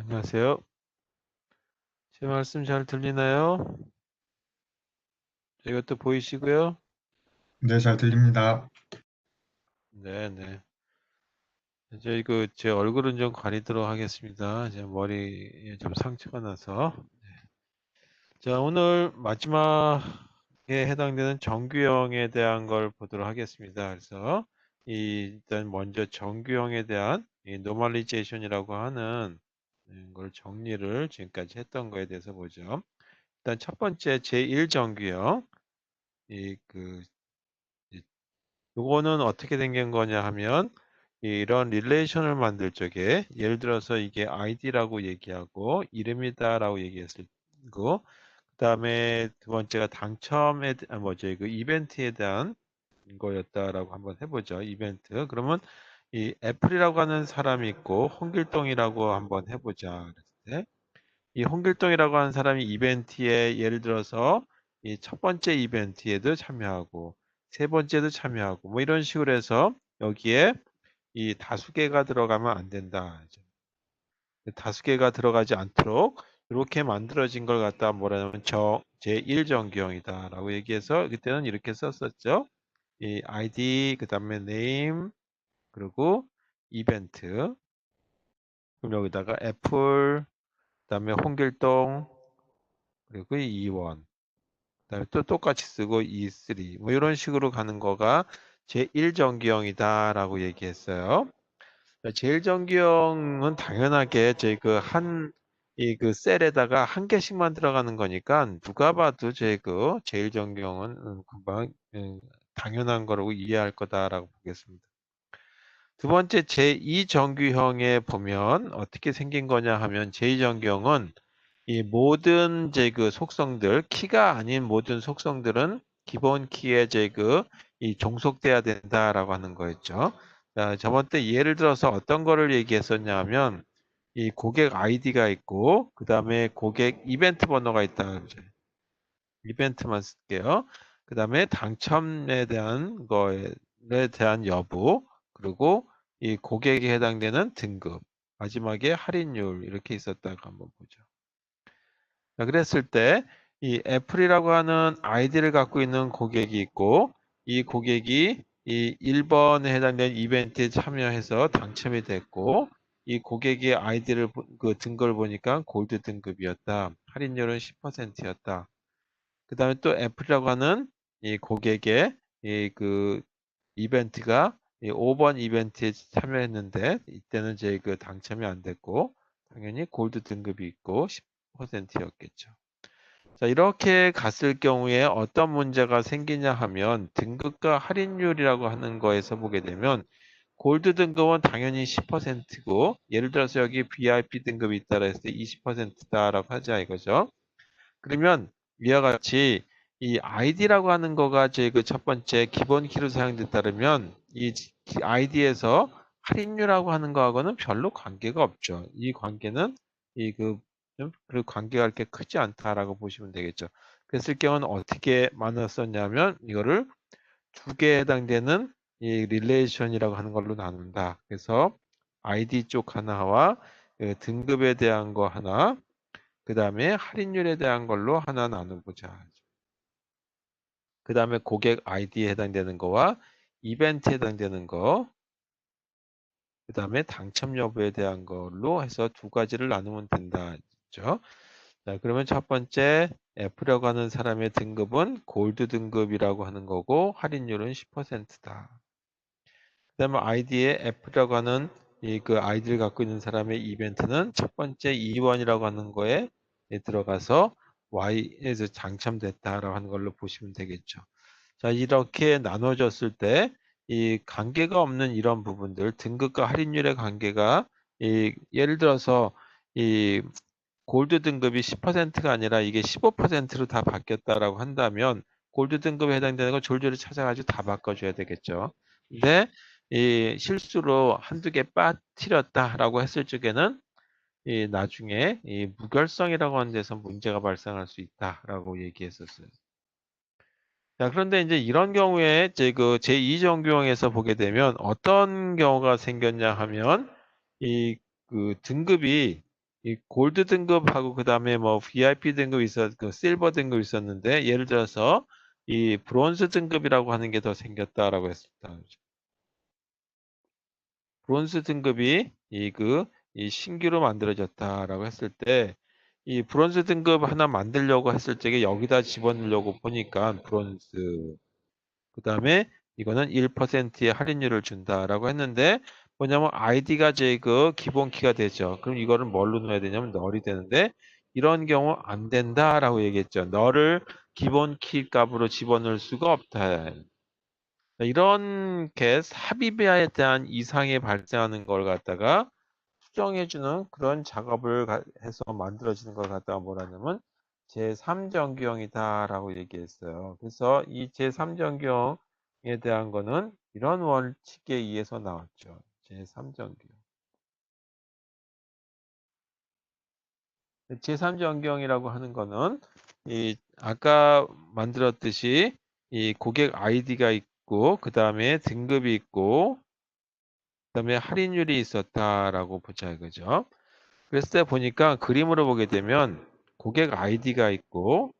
안녕하세요. 제 말씀 잘 들리나요? 이것도 보이시고요. 네, 잘 들립니다. 네네. 이제 이거 제 얼굴은 좀 가리도록 하겠습니다. 제 머리에 좀 상처가 나서. 자, 오늘 마지막에 해당되는 정규형에 대한 걸 보도록 하겠습니다. 그래서 일단 먼저 정규형에 대한 이 노멀리제이션이라고 하는 걸 정리를 지금까지 했던 거에 대해서 보죠. 일단 첫 번째 제1정규형. 이 요거는 어떻게 생긴 거냐 하면 이런 릴레이션을 만들 적에 예를 들어서 이게 아이디라고 얘기하고 이름이다라고 얘기했을 거, 그다음에 두 번째가 당첨에 뭐죠, 그 이벤트에 대한 거였다라고 한번 해보죠. 이벤트. 그러면 이 애플이라고 하는 사람이 있고 홍길동이라고 한번 해보자. 그랬을 때 이 홍길동이라고 하는 사람이 이벤트에 예를 들어서 이 첫 번째 이벤트에도 참여하고 세 번째도 참여하고 뭐 이런 식으로 해서 여기에 이 다수개가 들어가면 안 된다. 다수개가 들어가지 않도록 이렇게 만들어진 걸 갖다 뭐라냐면 제1정규형이다라고 얘기해서 그때는 이렇게 썼었죠. 이 ID 그다음에 name 그리고 이벤트. 그럼 여기다가 애플 그다음에 홍길동 그리고 이원 그다음에 또 똑같이 쓰고 E3 뭐 이런 식으로 가는 거가 제1정규형이다라고 얘기했어요. 제1정규형은 당연하게 제 그 이 그 셀에다가 한 개씩만 들어가는 거니까 누가 봐도 제 그 제1정규형은 금방 당연한 거라고 이해할 거다라고 보겠습니다. 두 번째 제2정규형에 보면 어떻게 생긴 거냐 하면 제2정규형은 이 모든 제 그 속성들, 키가 아닌 모든 속성들은 기본 키에 제 그 이 종속돼야 된다라고 하는 거였죠. 자, 저번 때 예를 들어서 어떤 거를 얘기했었냐 하면 이 고객 아이디가 있고 그다음에 고객 이벤트 번호가 있다. 이벤트만 쓸게요. 그다음에 당첨에 대한 거에 대한 여부, 그리고 이 고객에 해당되는 등급, 마지막에 할인율 이렇게 있었다고 한번 보죠. 자, 그랬을 때 이 애플이라고 하는 아이디를 갖고 있는 고객이 있고 이 고객이 이 1번에 해당되는 이벤트에 참여해서 당첨이 됐고 이 고객의 아이디를 그 등급을 보니까 골드 등급이었다. 할인율은 10%였다. 그 다음에 또 애플이라고 하는 이 고객의 이 그 이벤트가 이 5번 이벤트에 참여했는데 이때는 이제 그 당첨이 안 됐고 당연히 골드 등급이 있고 10%였겠죠. 자, 이렇게 갔을 경우에 어떤 문제가 생기냐 하면 등급과 할인율이라고 하는 거에서 보게 되면 골드 등급은 당연히 10%고 예를 들어서 여기 VIP 등급이 있다라 했을 때 20%다라고 하자 이거죠. 그러면 이와 같이 이 아이디라고 하는 거가 제 그 첫 번째 기본 키로 사용돼 따르면 이 아이디에서 할인율이라고 하는 거하고는 별로 관계가 없죠. 이 관계는 그 관계가 그렇게 크지 않다라고 보시면 되겠죠. 그랬을 경우는 어떻게 만들었었냐면 이거를 두 개에 해당되는 이 릴레이션이라고 하는 걸로 나눈다. 그래서 아이디 쪽 하나와 그 등급에 대한 거 하나, 그 다음에 할인율에 대한 걸로 하나 나눠보자. 그 다음에 고객 아이디에 해당되는 거와 이벤트에 해당되는 거, 그 다음에 당첨 여부에 대한 걸로 해서 두 가지를 나누면 된다. 죠. 자, 그러면 첫 번째 F라고 하는 사람의 등급은 골드 등급이라고 하는 거고 할인율은 10%다. 그 다음에 아이디에 F라고 하는 이 그 아이디를 갖고 있는 사람의 이벤트는 첫 번째 E1이라고 하는 거에 들어가서 Y에서 당첨됐다라고 하는 걸로 보시면 되겠죠. 자, 이렇게 나눠졌을 때 이 관계가 없는 이런 부분들, 등급과 할인율의 관계가 예를 들어서 이 골드 등급이 10%가 아니라 이게 15%로 다 바뀌었다라고 한다면 골드 등급에 해당되는 건 졸졸이 찾아가지고 다 바꿔줘야 되겠죠. 근데 이 실수로 한두 개 빠뜨렸다라고 했을 적에는 이 나중에 이 무결성이라고 하는 데서 문제가 발생할 수 있다라고 얘기했었어요. 자, 그런데 이제 이런 경우에 이제 그 제2정규형에서 보게 되면 어떤 경우가 생겼냐 하면 이 그 등급이 이 골드 등급하고 그 다음에 뭐 VIP 등급 그 실버 등급 있었는데 예를 들어서 이 브론즈 등급이라고 하는 게 더 생겼다라고 했습니다. 브론즈 등급이 이 신규로 만들어졌다라고 했을 때 이 브론즈 등급 하나 만들려고 했을 적에 여기다 집어넣으려고 보니까 브론즈 그 다음에 이거는 1%의 할인율을 준다라고 했는데 뭐냐면 아이디가 제 그 기본 키가 되죠. 그럼 이거를 뭘로 넣어야 되냐면 널이 되는데 이런 경우 안 된다라고 얘기했죠. 널을 기본 키 값으로 집어넣을 수가 없다. 이렇게 삽입에 대한 이상이 발생하는 걸 갖다가 수정해주는 그런 작업을 해서 만들어지는 걸 갖다가 뭐라냐면 제3정규형이다라고 얘기했어요. 그래서 이 제3정규형에 대한 거는 이런 원칙에 의해서 나왔죠. 제3정규형. 제3정규형이라고 하는 거는 이 아까 만들었듯이 이 고객 아이디가 있고 그 다음에 등급이 있고 그 다음에 할인율이 있었다라고 보자 이거죠. 그랬을 때 보니까 그림으로 보게 되면 고객 아이디가 있고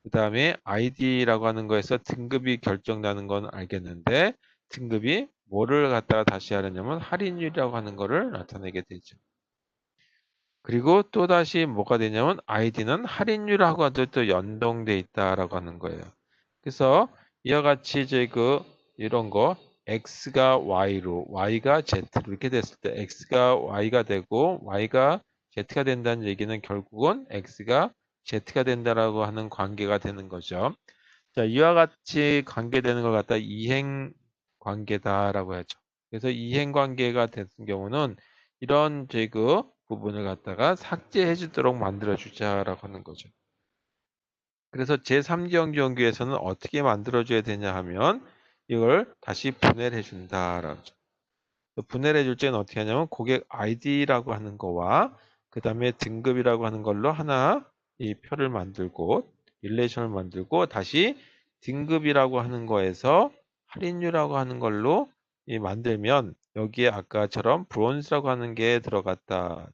그 다음에 아이디라고 하는 거에서 등급이 결정나는 건 알겠는데 등급이 뭐를 갖다가 다시 하려냐면 할인율이라고 하는 거를 나타내게 되죠. 그리고 또 다시 뭐가 되냐면 아이디는 할인율하고도 또 연동돼 있다라고 하는 거예요. 그래서 이와 같이 이제 이런 거 x가 y로 y가 z로 이렇게 됐을 때 x가 y가 되고 y가 z가 된다는 얘기는 결국은 x가 z가 된다라고 하는 관계가 되는 거죠. 자, 이와 같이 관계되는 걸 갖다 이행 관계다라고 하죠. 그래서 이행 관계가 되는 경우는 이런 부분을 갖다가 삭제해 주도록 만들어 주자라고 하는 거죠. 그래서 제3정규에서는 어떻게 만들어 줘야 되냐 하면 이걸 다시 분해를 해 준다라고 하죠. 분해를 해줄 때는 어떻게 하냐면 고객 아이디라고 하는 거와 그 다음에 등급이라고 하는 걸로 하나 이 표를 만들고 릴레이션을 만들고 다시 등급이라고 하는 거에서 할인율이라고 하는 걸로 만들면 여기에 아까처럼 브론즈라고 하는 게 들어갔다.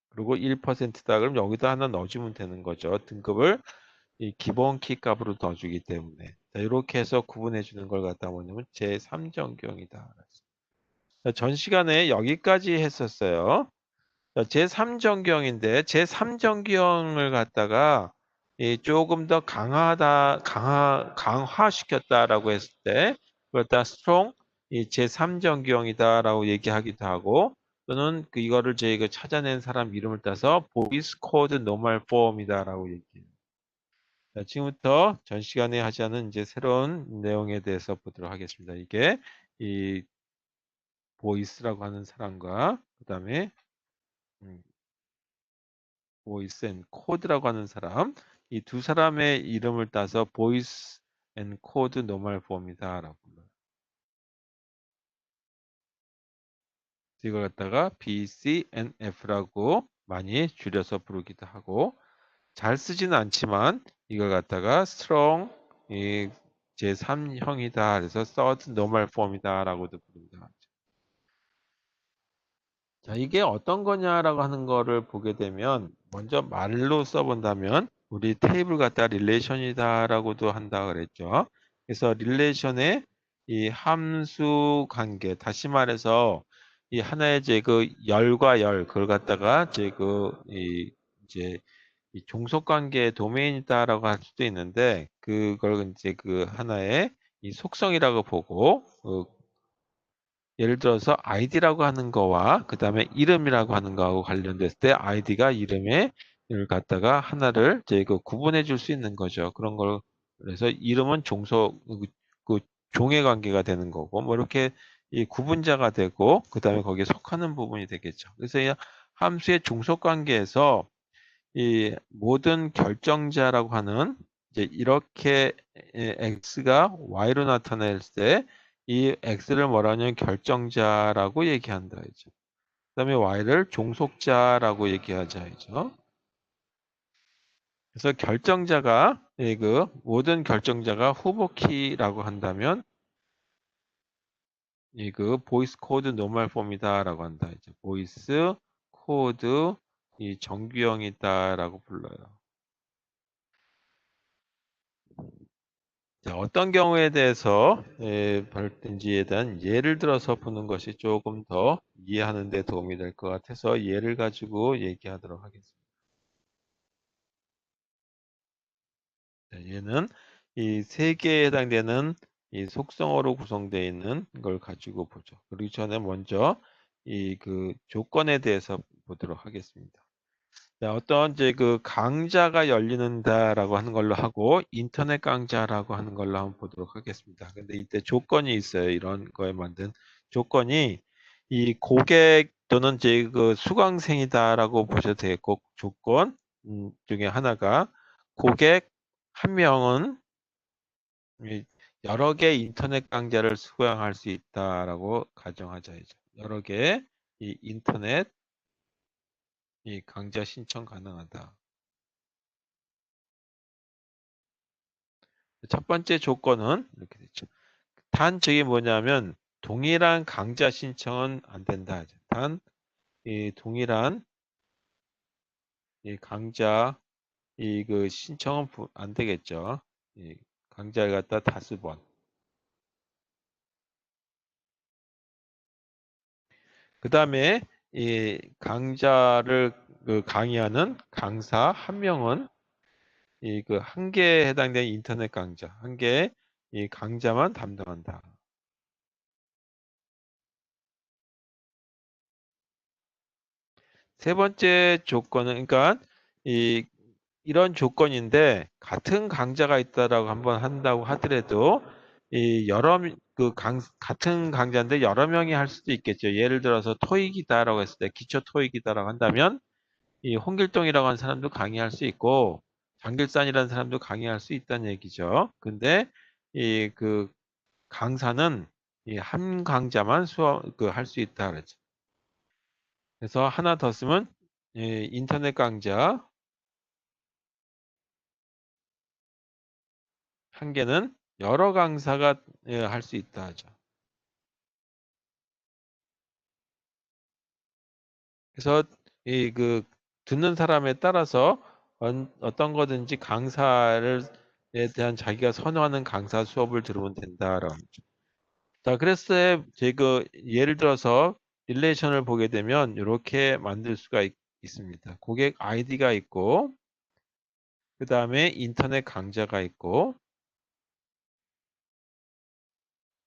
그리고 1%다. 그럼 여기다 하나 넣어주면 되는 거죠. 등급을 이 기본 키 값으로 넣어주기 때문에. 자, 이렇게 해서 구분해 주는 걸 갖다 뭐냐면 제3정경이다. 전 시간에 여기까지 했었어요. 제3정경인데 제3정경을 갖다가 조금 더 강화시켰다라고 했을 때 그렇다 스트롱 제3정경이다라고 얘기하기도 하고 또는 이거를 저희가 찾아낸 사람 이름을 따서 보이스 코드 노멀 폼이다라고 얘기해요. 자, 지금부터 전 시간에 하자는 이제 새로운 내용에 대해서 보도록 하겠습니다. 이게 이 보이스라고 하는 사람과 그 다음에 보이스 앤 코드라고 하는 사람 이 두 사람의 이름을 따서 보이스 앤 코드 노멀 폼이다 라고 불러요. 이걸 갖다가 BCNF라고 많이 줄여서 부르기도 하고 잘 쓰지는 않지만 이걸 갖다가 strong 제3형이다 그래서 third normal form이다 라고도 부릅니다. 자, 이게 어떤 거냐라고 하는 거를 보게 되면 먼저 말로 써본다면 우리 테이블 갖다 릴레이션이다라고도 한다 그랬죠. 그래서 릴레이션의 이 함수 관계, 다시 말해서 이 하나의 열과 열 그걸 갖다가 이제 이 종속 관계의 도메인이다라고 할 수도 있는데 그걸 이제 하나의 이 속성이라고 보고 예를 들어서 아이디라고 하는 거와 그 다음에 이름이라고 하는 거하고 관련됐을 때 아이디가 이름에 를 갖다가 하나를 이제 구분해 줄 수 있는 거죠. 그런 걸 그래서 이름은 그 종의 관계가 되는 거고 뭐 이렇게 이 구분자가 되고 그 다음에 거기에 속하는 부분이 되겠죠. 그래서 이 함수의 종속 관계에서 이 모든 결정자라고 하는 이제 이렇게 x가 y로 나타낼 때 이 x를 뭐라 하냐면 결정자라고 얘기한다 이죠. 그다음에 y를 종속자라고 얘기하자 이죠. 그래서 결정자가 모든 결정자가 후보키라고 한다면 보이스 코드 노멀 폼이다라고 한다 이죠. 보이스 코드 이 정규형이다라고 불러요. 자, 어떤 경우에 대해서 발든지에 대한 예를 들어서 보는 것이 조금 더 이해하는 데 도움이 될 것 같아서 예를 가지고 얘기하도록 하겠습니다. 자, 얘는 이 세 개에 해당되는 이 속성어로 구성되어 있는 걸 가지고 보죠. 그리고 전에 먼저 이 그 조건에 대해서 보도록 하겠습니다. 자, 어떤 이제 그 강좌가 열리는다라고 하는 걸로 하고 인터넷 강좌라고 하는 걸로 한번 보도록 하겠습니다. 근데 이때 조건이 있어요. 이런 거에 만든 조건이 이 고객 또는 이제 그 수강생이다라고 보셔도 되겠고 조건 중에 하나가 고객 한 명은 이 여러 개 인터넷 강좌를 수강할 수 있다라고 가정하자 이제 여러 개 이 인터넷 이 강좌 신청 가능하다. 첫 번째 조건은 이렇게 되죠. 단 저게 뭐냐면 동일한 강좌 신청은 안 된다. 단 이 동일한 이 강좌 이 그 신청은 안 되겠죠. 이 강좌를 갖다 다수 번. 그 다음에 이 강좌를 그 강의하는 강사 한 명은 이 그 한 개에 해당되는 인터넷 강좌 한 개의 이 강좌만 담당한다. 세 번째 조건은 그러니까 이런 조건인데 같은 강좌가 있다라고 한번 한다고 하더라도 이 여러 그 같은 강좌인데 여러 명이 할 수도 있겠죠. 예를 들어서 토익이다라고 했을 때 기초 토익이다라고 한다면 이 홍길동이라고 하는 사람도 강의할 수 있고 장길산이라는 사람도 강의할 수 있다는 얘기죠. 근데 이 그 강사는 이 한 강좌만 수업 그 할 수 있다 그랬죠. 그래서 하나 더 쓰면 인터넷 강좌 한 개는 여러 강사가 할 수 있다 하죠. 그래서 이 그 듣는 사람에 따라서 어떤 거든지 강사를 에 대한 자기가 선호하는 강사 수업을 들으면 된다라고 하죠. 자, 그래서 제가 예를 들어서 릴레이션을 보게 되면 이렇게 만들 수가 있습니다. 고객 아이디가 있고 그 다음에 인터넷 강좌가 있고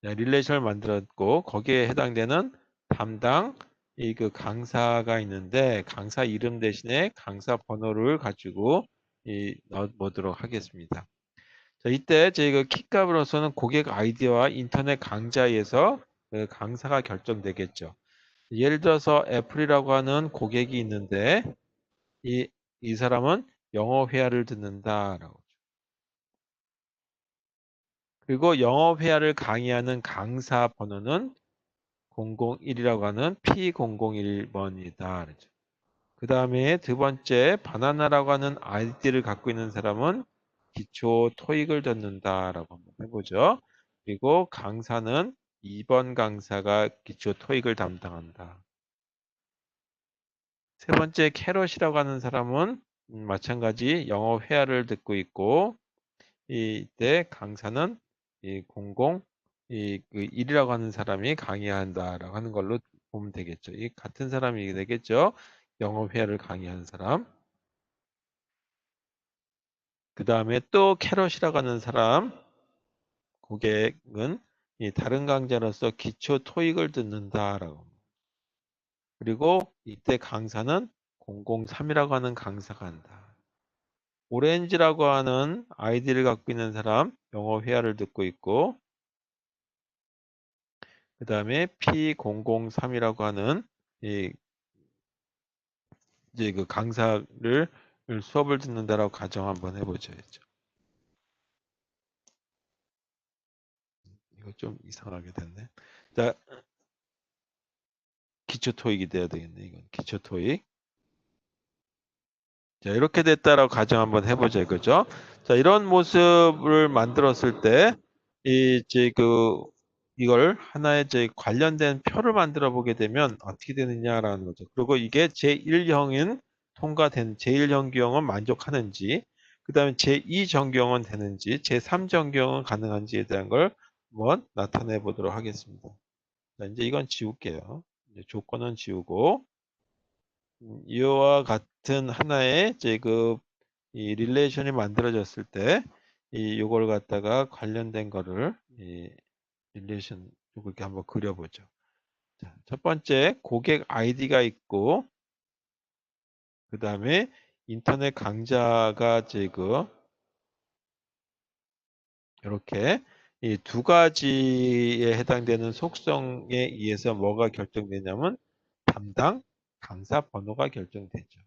릴레이션을 만들었고 거기에 해당되는 담당 이 그 강사가 있는데 강사 이름 대신에 강사 번호를 가지고 넣어보도록 하겠습니다. 자, 이때 저희가 키값으로서는 고객 아이디와 인터넷 강좌에서 그 강사가 결정되겠죠. 예를 들어서 애플이라고 하는 고객이 있는데 이 사람은 영어 회화를 듣는다라고. 그리고 영어 회화를 강의하는 강사 번호는 001이라고 하는 P001번이다. 그 다음에 두 번째 바나나라고 하는 아이디를 갖고 있는 사람은 기초 토익을 듣는다라고 한번 해보죠. 그리고 강사는 2번 강사가 기초 토익을 담당한다. 세 번째 캐럿이라고 하는 사람은 마찬가지 영어 회화를 듣고 있고 이때 강사는 이 1이라고 하는 사람이 강의한다라고 하는 걸로 보면 되겠죠. 이 같은 사람이 되겠죠. 영어 회화를 강의하는 사람. 그 다음에 또 캐럿이라고 하는 사람 고객은 이 다른 강좌로서 기초 토익을 듣는다라고. 그리고 이때 강사는 003이라고 하는 강사가 한다. 오렌지라고 하는 아이디를 갖고 있는 사람 영어 회화를 듣고 있고 그 다음에 P003이라고 하는 이 이제 그 강사를 수업을 듣는다라고 가정 한번 해보죠. 이거 좀 이상하게 됐네. 자, 기초 토익이 돼야 되겠네. 이건 기초 토익. 자, 이렇게 됐다라고 가정 한번 해보죠. 그죠? 자, 이런 모습을 만들었을 때, 이제 이걸 하나의 관련된 표를 만들어 보게 되면 어떻게 되느냐라는 거죠. 그리고 이게 제1형인 제1형 규형은 만족하는지, 그 다음에 제2 정규형은 되는지, 제3 정규형은 가능한지에 대한 걸 한번 나타내 보도록 하겠습니다. 자, 이제 이건 지울게요. 이제 조건은 지우고, 이와 같은 하나의 이 릴레이션이 만들어졌을 때, 요걸 갖다가 관련된 거를, 릴레이션, 이렇게 한번 그려보죠. 자, 첫 번째, 고객 아이디가 있고, 그 다음에 인터넷 강좌가 이렇게 이 두 가지에 해당되는 속성에 의해서 뭐가 결정되냐면 담당 강사 번호가 결정되죠.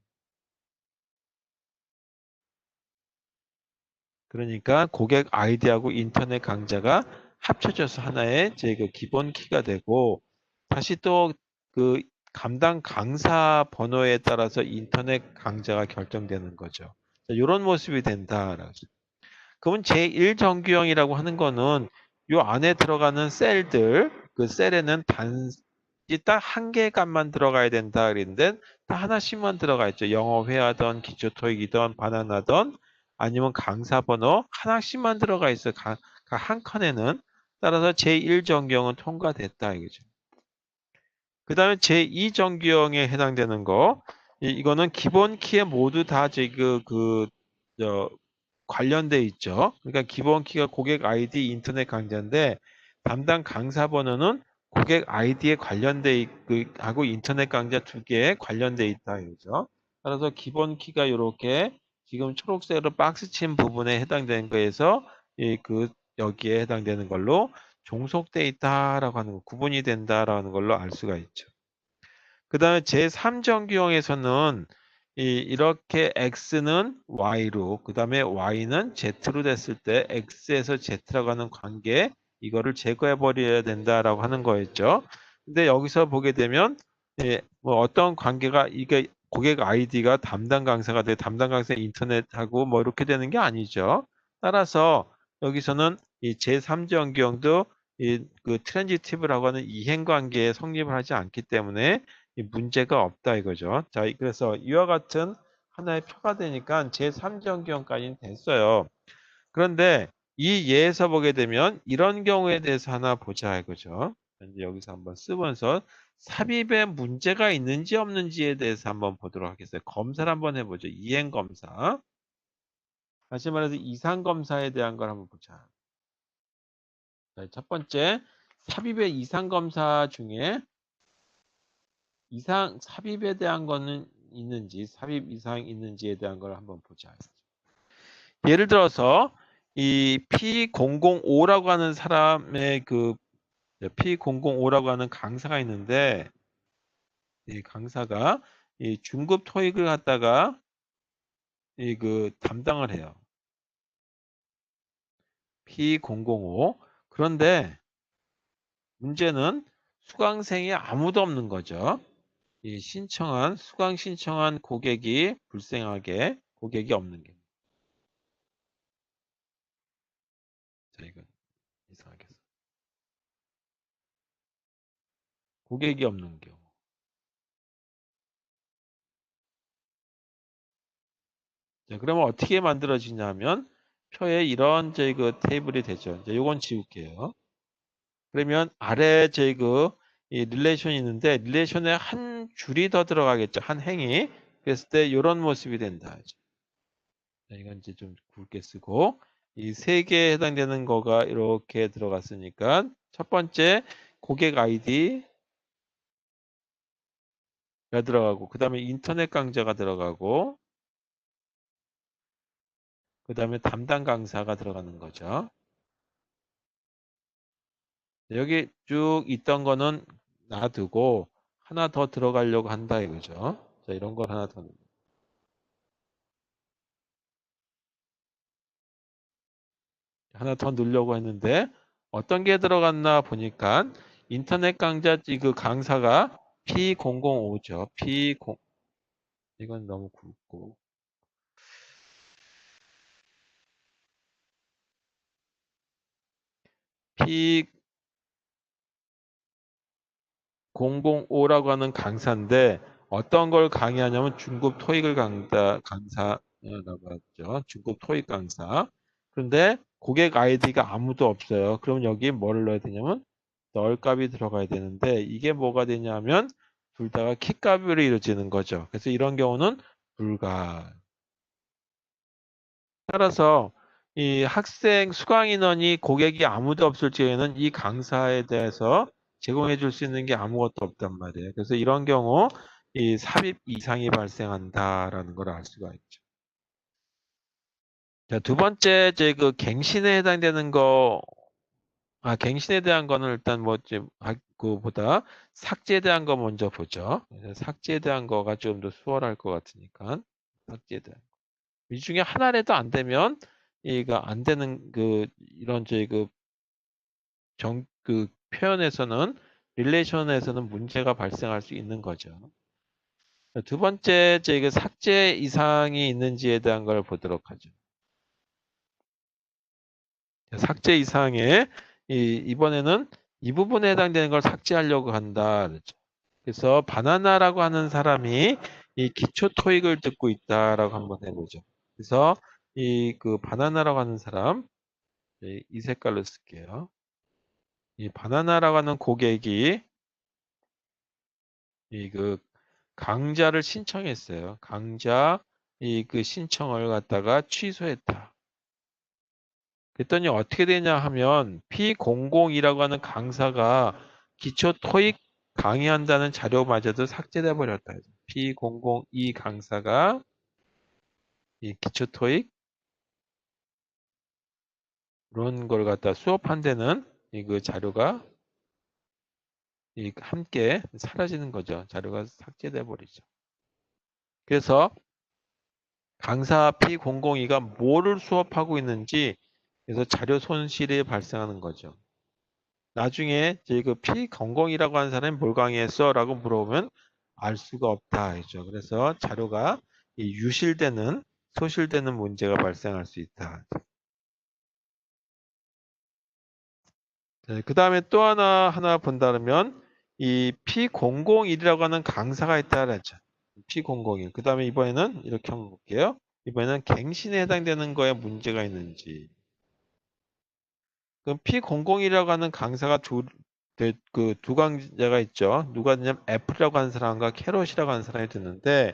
그러니까 고객 아이디하고 인터넷 강좌가 합쳐져서 하나의 기본 키가 되고, 다시 또 그 담당 강사 번호에 따라서 인터넷 강좌가 결정되는 거죠. 이런 모습이 된다라고. 그러면 제1정규형이라고 하는 거는 요 안에 들어가는 셀들, 그 셀에는 단지 딱 한 개의 값만 들어가야 된다 그랬는데 딱 하나씩만 들어가 있죠. 영어 회화든 기초 토익이든 바나나든 아니면 강사 번호 하나씩만 들어가 있어요. 한 칸에는. 따라서 제1정규형은 통과됐다 이거죠. 그 다음에 제2정규형에 해당되는 거, 이거는 기본 키에 모두 다 관련돼 있죠. 그러니까 기본 키가 고객 아이디 인터넷 강좌인데 담당 강사 번호는 고객 아이디에 관련돼 하고 인터넷 강좌 두 개에 관련돼 있다 이거죠. 따라서 기본 키가 이렇게 지금 초록색으로 박스 친 부분에 해당되는 거에서 여기에 해당되는 걸로 종속돼 있다라고 하는 거, 구분이 된다라는 걸로 알 수가 있죠. 그 다음에 제3정규형에서는 이렇게 x는 y로, 그 다음에 y는 z로 됐을 때 x에서 z라고 하는 관계, 이거를 제거해 버려야 된다라고 하는 거였죠. 근데 여기서 보게 되면 뭐 어떤 관계가, 이게 고객 아이디가 담당 강사가 돼 담당 강사 인터넷하고 뭐 이렇게 되는 게 아니죠. 따라서 여기서는 이 제3정규형도 그 트랜지티브라고 하는 이행 관계에 성립을 하지 않기 때문에 문제가 없다 이거죠. 자, 그래서 이와 같은 하나의 표가 되니까 제3정규형까지는 됐어요. 그런데 이 예에서 보게 되면 이런 경우에 대해서 하나 보자 이거죠. 이제 여기서 한번 쓰면서 삽입에 문제가 있는지 없는지에 대해서 한번 보도록 하겠어요. 검사를 한번 해보죠. 이행 검사. 다시 말해서 이상 검사에 대한 걸 한번 보자. 자, 첫 번째, 삽입의 이상 검사 중에 삽입에 대한 거는 있는지, 삽입 이상이 있는지에 대한 걸 한번 보자. 예를 들어서 이 P005라고 하는 사람의 P005라고 하는 강사가 있는데, 이 강사가 이 중급 토익을 갖다가 담당을 해요. P005. 그런데 문제는 수강생이 아무도 없는 거죠. 이 수강 신청한 고객이 불쌍하게 고객이 없는 게. 자, 이건 이상하게. 고객이 없는 경우. 자, 그러면 어떻게 만들어지냐면 표에 이런 테이블이 되죠. 이제 요건 지울게요. 그러면 아래 이 릴레이션이 있는데 릴레이션에 한 줄이 더 들어가겠죠. 한 행이. 그랬을 때 이런 모습이 된다. 자, 이건 이제 좀 굵게 쓰고 이 세 개에 해당되는 거가 이렇게 들어갔으니까 첫 번째 고객 아이디가 들어가고 그 다음에 인터넷 강좌가 들어가고 그 다음에 담당 강사가 들어가는 거죠. 여기 쭉 있던 거는 놔두고 하나 더 들어가려고 한다 이거죠. 자, 이런 걸 하나 더 넣으려고 했는데 어떤 게 들어갔나 보니까 인터넷 강좌 강사가 P005죠. P0 이건 너무 굵고 P005라고 하는 강사인데 어떤 걸 강의하냐면 중급 토익을 강사라고 하죠. 중급 토익 강사. 그런데 고객 아이디가 아무도 없어요. 그럼 여기 뭐를 넣어야 되냐면 넣을 값이 들어가야 되는데 이게 뭐가 되냐면 둘 다가 키값으로 이루어지는 거죠. 그래서 이런 경우는 불가. 따라서 이 학생 수강 인원이 고객이 아무도 없을 적에는 이 강사에 대해서 제공해 줄 수 있는 게 아무것도 없단 말이에요. 그래서 이런 경우 이 삽입 이상이 발생한다라는 걸 알 수가 있죠. 자, 두 번째 제 그 갱신에 해당되는 거, 갱신에 대한 거는 일단 뭐 좀 그보다 삭제에 대한 거 먼저 보죠. 삭제에 대한 거가 좀 더 수월할 것 같으니까 삭제에 대한 거. 이 중에 하나라도 안 되면 이가 안 되는 그 이런 저희 그 표현에서는 릴레이션에서는 문제가 발생할 수 있는 거죠. 두 번째 저희 삭제 이상이 있는지에 대한 걸 보도록 하죠. 삭제 이상에 이번에는 이 부분에 해당되는 걸 삭제하려고 한다. 그랬죠. 그래서 바나나라고 하는 사람이 이 기초 토익을 듣고 있다라고 한번 해보죠. 그래서 이 그 바나나라고 하는 사람 이 색깔로 쓸게요. 이 바나나라고 하는 고객이 이 그 강좌를 신청했어요. 강좌 이 그 신청을 갖다가 취소했다. 그랬더니 어떻게 되냐 하면 P00이라고 하는 강사가 기초 토익 강의한다는 자료마저도 삭제돼 버렸다. P002 강사가 이 기초 토익 그런 걸 갖다 수업한다는 이 그 자료가 이 함께 사라지는 거죠. 자료가 삭제돼 버리죠. 그래서 강사 P002가 뭐를 수업하고 있는지 그래서 자료 손실이 발생하는 거죠. 나중에 그 P00이라고 하는 사람이 뭘 강의했어? 라고 물어보면 알 수가 없다. 했죠. 그래서 자료가 유실되는, 소실되는 문제가 발생할 수 있다. 그 다음에 또 하나 본다면 이 P001이라고 하는 강사가 있다. 그랬죠. P001. 그 다음에 이번에는 이렇게 한번 볼게요. 이번에는 갱신에 해당되는 거에 문제가 있는지. 그럼 P00이라고 하는 강사가 두 강자가 있죠. 누가 있냐면 애플이라고 하는 사람과 캐럿이라고 하는 사람이 듣는데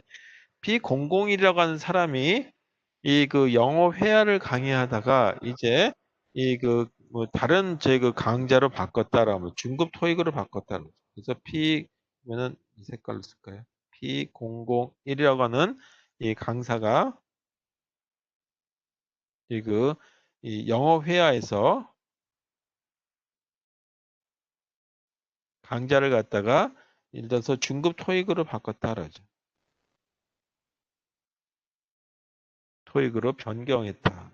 P001이라고 하는 사람이 이 그 영어 회화를 강의하다가 이제 이 그 뭐 다른 제 그 강좌로 바꿨다라면 중급 토익으로 바꿨다. 그래서 P면은 이 색깔로 쓸까요? P001이라고 하는 이 강사가 이 영어 회화에서 강좌를 갖다가 예를 들어서 중급 토익으로 바꿨다 그러죠. 토익으로 변경했다.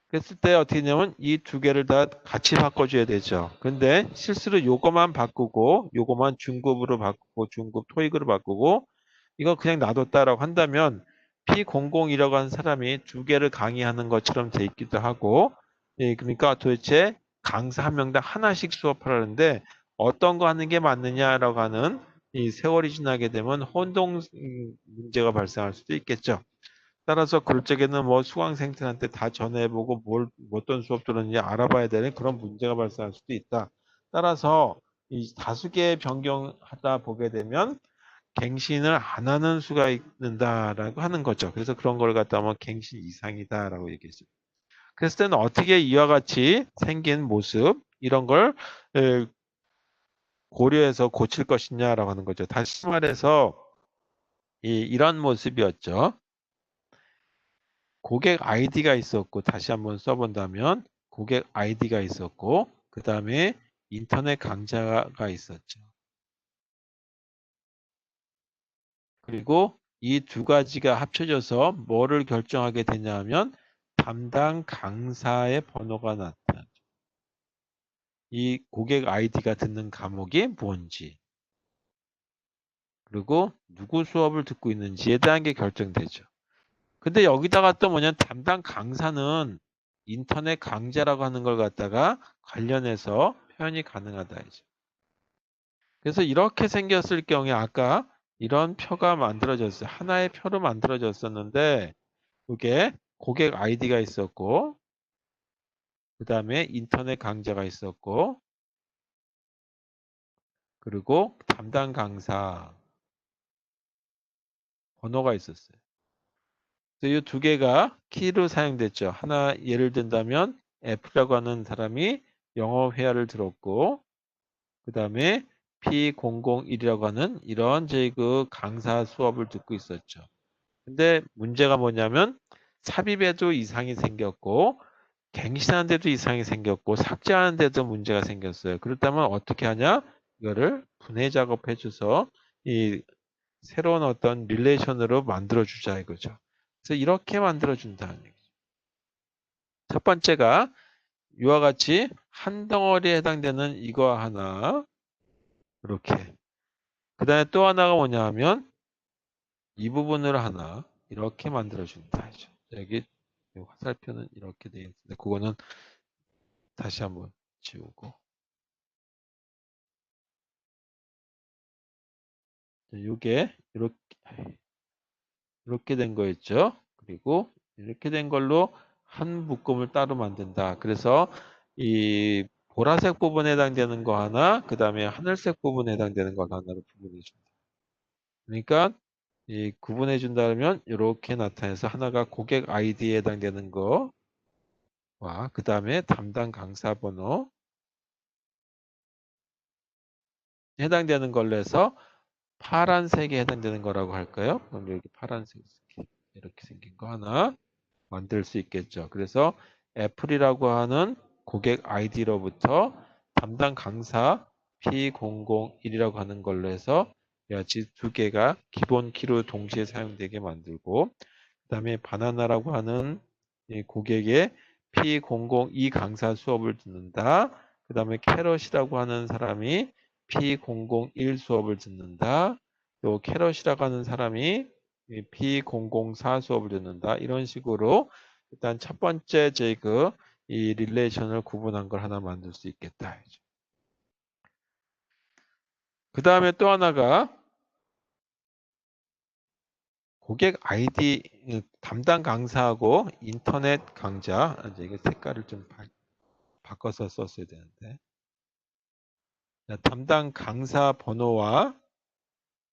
그랬을 때 어떻게 하냐면 이 두 개를 다 같이 바꿔줘야 되죠. 근데 실수로 요거만 바꾸고 요거만 중급으로 바꾸고 중급 토익으로 바꾸고 이거 그냥 놔뒀다라고 한다면 P00이라고 하는 사람이 두 개를 강의하는 것처럼 돼 있기도 하고 그러니까 도대체 강사 한 명당 하나씩 수업하라는데 어떤 거 하는 게 맞느냐라고 하는 이 세월이 지나게 되면 혼동 문제가 발생할 수도 있겠죠. 따라서 그럴 적에는 뭐 수강생들한테 다 전해보고 어떤 수업 들었는지 알아봐야 되는 그런 문제가 발생할 수도 있다. 따라서 이 다수개 변경하다 보게 되면 갱신을 안 하는 수가 있는다라고 하는 거죠. 그래서 그런 걸 갖다 하면 갱신 이상이다라고 얘기했어요. 그랬을 때는 어떻게 이와 같이 생긴 모습 이런 걸 고려해서 고칠 것이냐라고 하는 거죠. 다시 말해서 이런 모습이었죠. 고객 아이디가 있었고 다시 한번 써본다면 고객 아이디가 있었고 그 다음에 인터넷 강좌가 있었죠. 그리고 이 두 가지가 합쳐져서 뭐를 결정하게 되냐면 담당 강사의 번호가 나타나죠. 이 고객 아이디가 듣는 과목이 뭔지 그리고 누구 수업을 듣고 있는지에 대한 게 결정되죠. 근데 여기다가 또 뭐냐면 담당 강사는 인터넷 강좌라고 하는 걸 갖다가 관련해서 표현이 가능하다. 이제. 그래서 이렇게 생겼을 경우에 아까 이런 표가 만들어졌어요. 하나의 표로 만들어졌었는데 이게 고객 아이디가 있었고 그 다음에 인터넷 강좌가 있었고 그리고 담당 강사 번호가 있었어요. 그래서 이 두 개가 키로 사용됐죠. 하나 예를 든다면 F라고 하는 사람이 영어 회화를 들었고 그 다음에 P001이라고 하는 이런 그 강사 수업을 듣고 있었죠. 근데 문제가 뭐냐면 삽입에도 이상이 생겼고 갱신하는데도 이상이 생겼고 삭제하는데도 문제가 생겼어요. 그렇다면 어떻게 하냐? 이거를 분해 작업해 줘서 이 새로운 어떤 릴레이션으로 만들어 주자 이거죠. 그래서 이렇게 만들어 준다는 얘기죠. 첫 번째가 이와 같이 한 덩어리에 해당되는 이거 하나 이렇게 그 다음에 또 하나가 뭐냐 하면 이 부분을 하나 이렇게 만들어 준다. 여기 화살표는 이렇게 되어 있는데 그거는 다시 한번 지우고 이게 이렇게 된 거였죠. 그리고 이렇게 된 걸로 한 묶음을 따로 만든다. 그래서 이 보라색 부분에 해당되는 거 하나, 그 다음에 하늘색 부분에 해당되는 거 하나로 구분해 준다. 그러니까 이 구분해 준다면 이렇게 나타내서 하나가 고객 아이디에 해당되는 거와 그 다음에 담당 강사 번호 해당되는 걸로 해서 파란색에 해당되는 거라고 할까요? 그럼 여기 파란색 이렇게 생긴 거 하나 만들 수 있겠죠. 그래서 애플이라고 하는 고객 아이디로부터 담당 강사 P001이라고 하는 걸로 해서 같이 두 개가 기본 키로 동시에 사용되게 만들고 그다음에 바나나라고 하는 이 고객의 P002 강사 수업을 듣는다. 그다음에 캐럿이라고 하는 사람이 P001 수업을 듣는다. 또 캐럿이라고 하는 사람이 P004 수업을 듣는다. 이런 식으로 일단 첫 번째 이 릴레이션을 구분한 걸 하나 만들 수 있겠다. 그 다음에 또 하나가 고객 아이디 담당 강사하고 인터넷 강좌 이제 이게 색깔을 좀 바꿔서 썼어야 되는데 담당 강사 번호와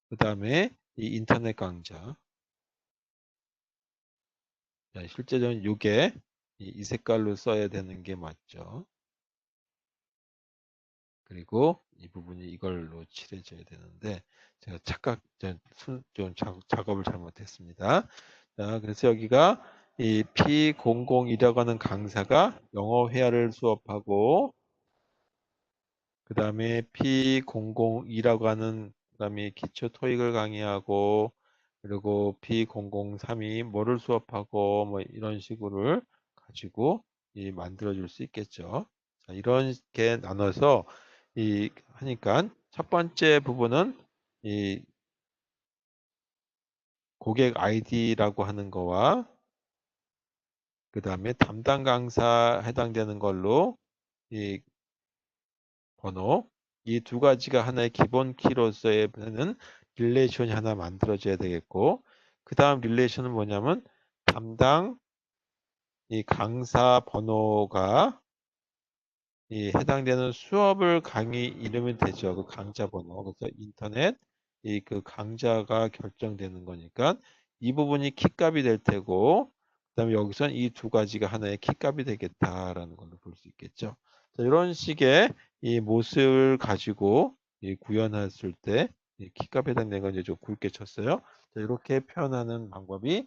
그 다음에 이 인터넷 강좌 실제로는 이게 이 색깔로 써야 되는 게 맞죠. 그리고 이 부분이 이걸로 칠해져야 되는데 제가 좀 작업을 잘못했습니다. 자, 그래서 여기가 이 P002라고 하는 강사가 영어 회화를 수업하고 그 다음에 P002라고 하는 그다음에 기초 토익을 강의하고 그리고 P003이 뭐를 수업하고 뭐 이런 식으로 가지고 만들어 줄 수 있겠죠. 자, 이렇게 나눠서 하니까 첫 번째 부분은 이 고객 아이디라고 하는 거와 그 다음에 담당 강사 해당되는 걸로 이 번호 이 두 가지가 하나의 기본 키로서의 릴레이션이 하나 만들어져야 되겠고 그 다음 릴레이션은 뭐냐면 담당 이 강사 번호가 이 해당되는 수업을 강의 이름이 되죠. 그 강좌 번호. 그래서 인터넷 그 강좌가 결정되는 거니까 이 부분이 키값이 될 테고 그다음에 여기선 이 두 가지가 하나의 키값이 되겠다라는 걸로 볼 수 있겠죠. 자, 이런 식의 이 모습을 가지고 구현했을 때 키값에 해당되는 건 이제 좀 굵게 쳤어요. 자, 이렇게 표현하는 방법이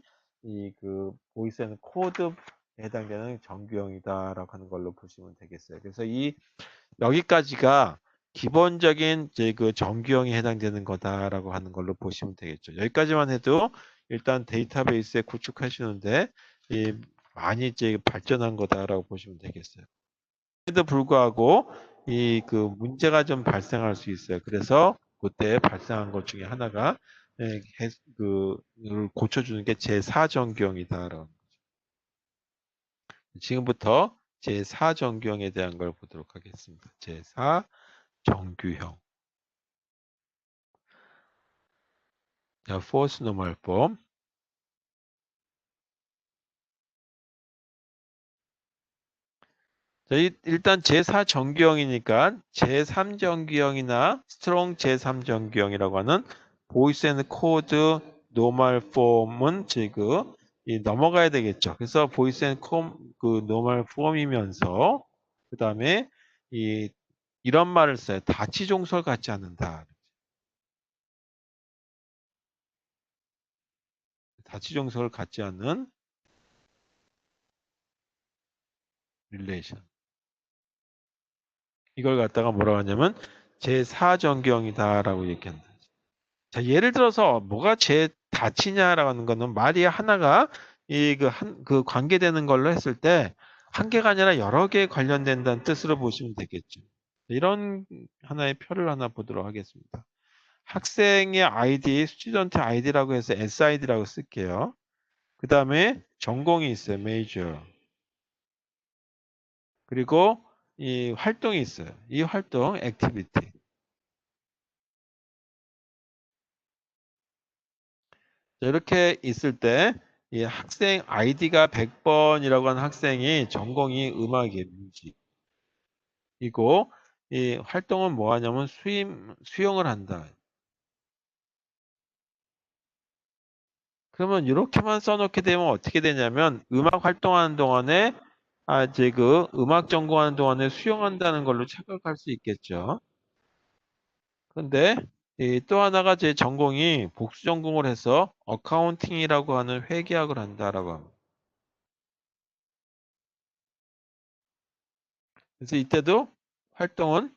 보이스 앤 코드에 해당되는 정규형이다라고 하는 걸로 보시면 되겠어요. 그래서 여기까지가 기본적인 그 정규형에 해당되는 거다라고 하는 걸로 보시면 되겠죠. 여기까지만 해도 일단 데이터베이스에 구축하시는데 많이 발전한 거다라고 보시면 되겠어요. 그에도 불구하고 문제가 좀 발생할 수 있어요. 그래서 그때 발생한 것 중에 하나가 이걸 고쳐주는 게 제4정규형이다라고. 지금부터 제4정규형에 대한 걸 보도록 하겠습니다. 제4정규형. 자, false normal form. 자, 일단 제4정규형이니까 제3정규형이나 스트롱 제3정규형이라고 하는 보이스 앤 코드 노멀 폼은 지금 넘어가야 되겠죠. 그래서 보이스 앤 그 노멀 폼이면서 그 다음에 이런 말을 써요. 다치 종설 갖지 않는다. 다치 종설을 갖지 않는 릴레이션. 이걸 갖다가 뭐라고 하냐면 제4정규형이다라고 얘기한다. 자, 예를 들어서 뭐가 다치냐라고 하는 거는 말이 하나가 그 관계되는 걸로 했을 때 한 개가 아니라 여러 개 관련된다는 뜻으로 보시면 되겠죠. 이런 하나의 표를 하나 보도록 하겠습니다. 학생의 아이디, 스튜던트 아이디라고 해서 SID라고 쓸게요. 그 다음에 전공이 있어요. 메이저. 그리고 이 활동이 있어요. 이 활동, 액티비티. 이렇게 있을 때 이 학생 아이디가 100번이라고 하는 학생이 전공이 음악이에요. 뮤직이고 이 활동은 뭐 하냐면 수영을 한다. 그러면 이렇게만 써놓게 되면 어떻게 되냐면 음악 활동하는 동안에 이제 그 음악 전공하는 동안에 수영한다는 걸로 착각할 수 있겠죠. 그런데 또 하나가 제 전공이 복수 전공을 해서 어카운팅이라고 하는 회계학을 한다라고 합니다. 그래서 이때도 활동은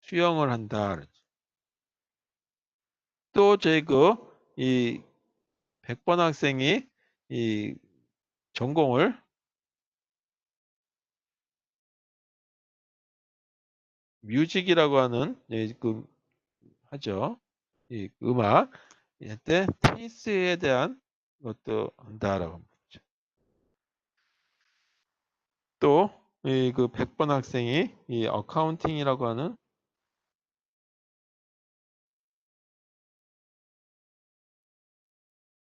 수영을 한다. 또 이 100번 학생이 이 전공을 뮤직이라고 하는 하죠. 이 음악 이때 테니스에 대한 것도 한다라고 합니다. 또 이 100번 학생이 이 어카운팅이라고 하는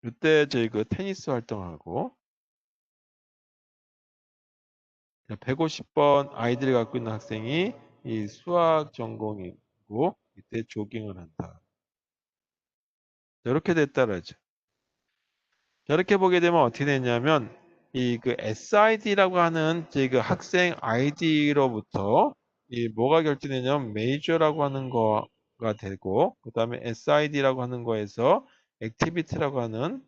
이때 테니스 활동하고 150번 아이들이 갖고 있는 학생이 이 수학 전공이고 이때 조깅을 한다. 이렇게 됐다라죠. 이렇게 보게 되면 어떻게 되냐면 SID라고 하는 학생 아이디로부터 이 뭐가 결정되냐면 메이저라고 하는 거가 되고 그다음에 SID라고 하는 거에서 액티비티라고 하는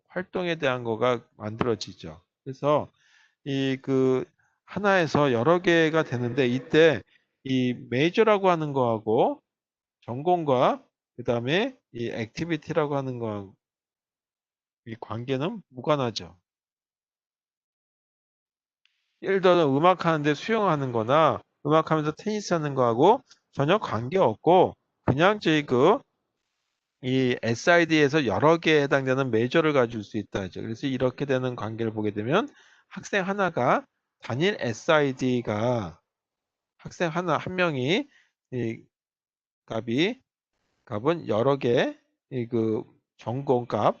활동에 대한 거가 만들어지죠. 그래서 하나에서 여러 개가 되는데 이때 이 메이저라고 하는 거하고 전공과 그다음에 이 액티비티라고 하는 거 이 관계는 무관하죠. 예를 들어 음악 하는데 수영하는 거나 음악 하면서 테니스 하는 거하고 전혀 관계없고 그냥 이 SID에서 여러 개에 해당되는 메이저를 가질 수 있다 하죠. 그래서 이렇게 되는 관계를 보게 되면 학생 하나가 단일 SID가 학생 한 명이 이 값은 여러 개 전공 값을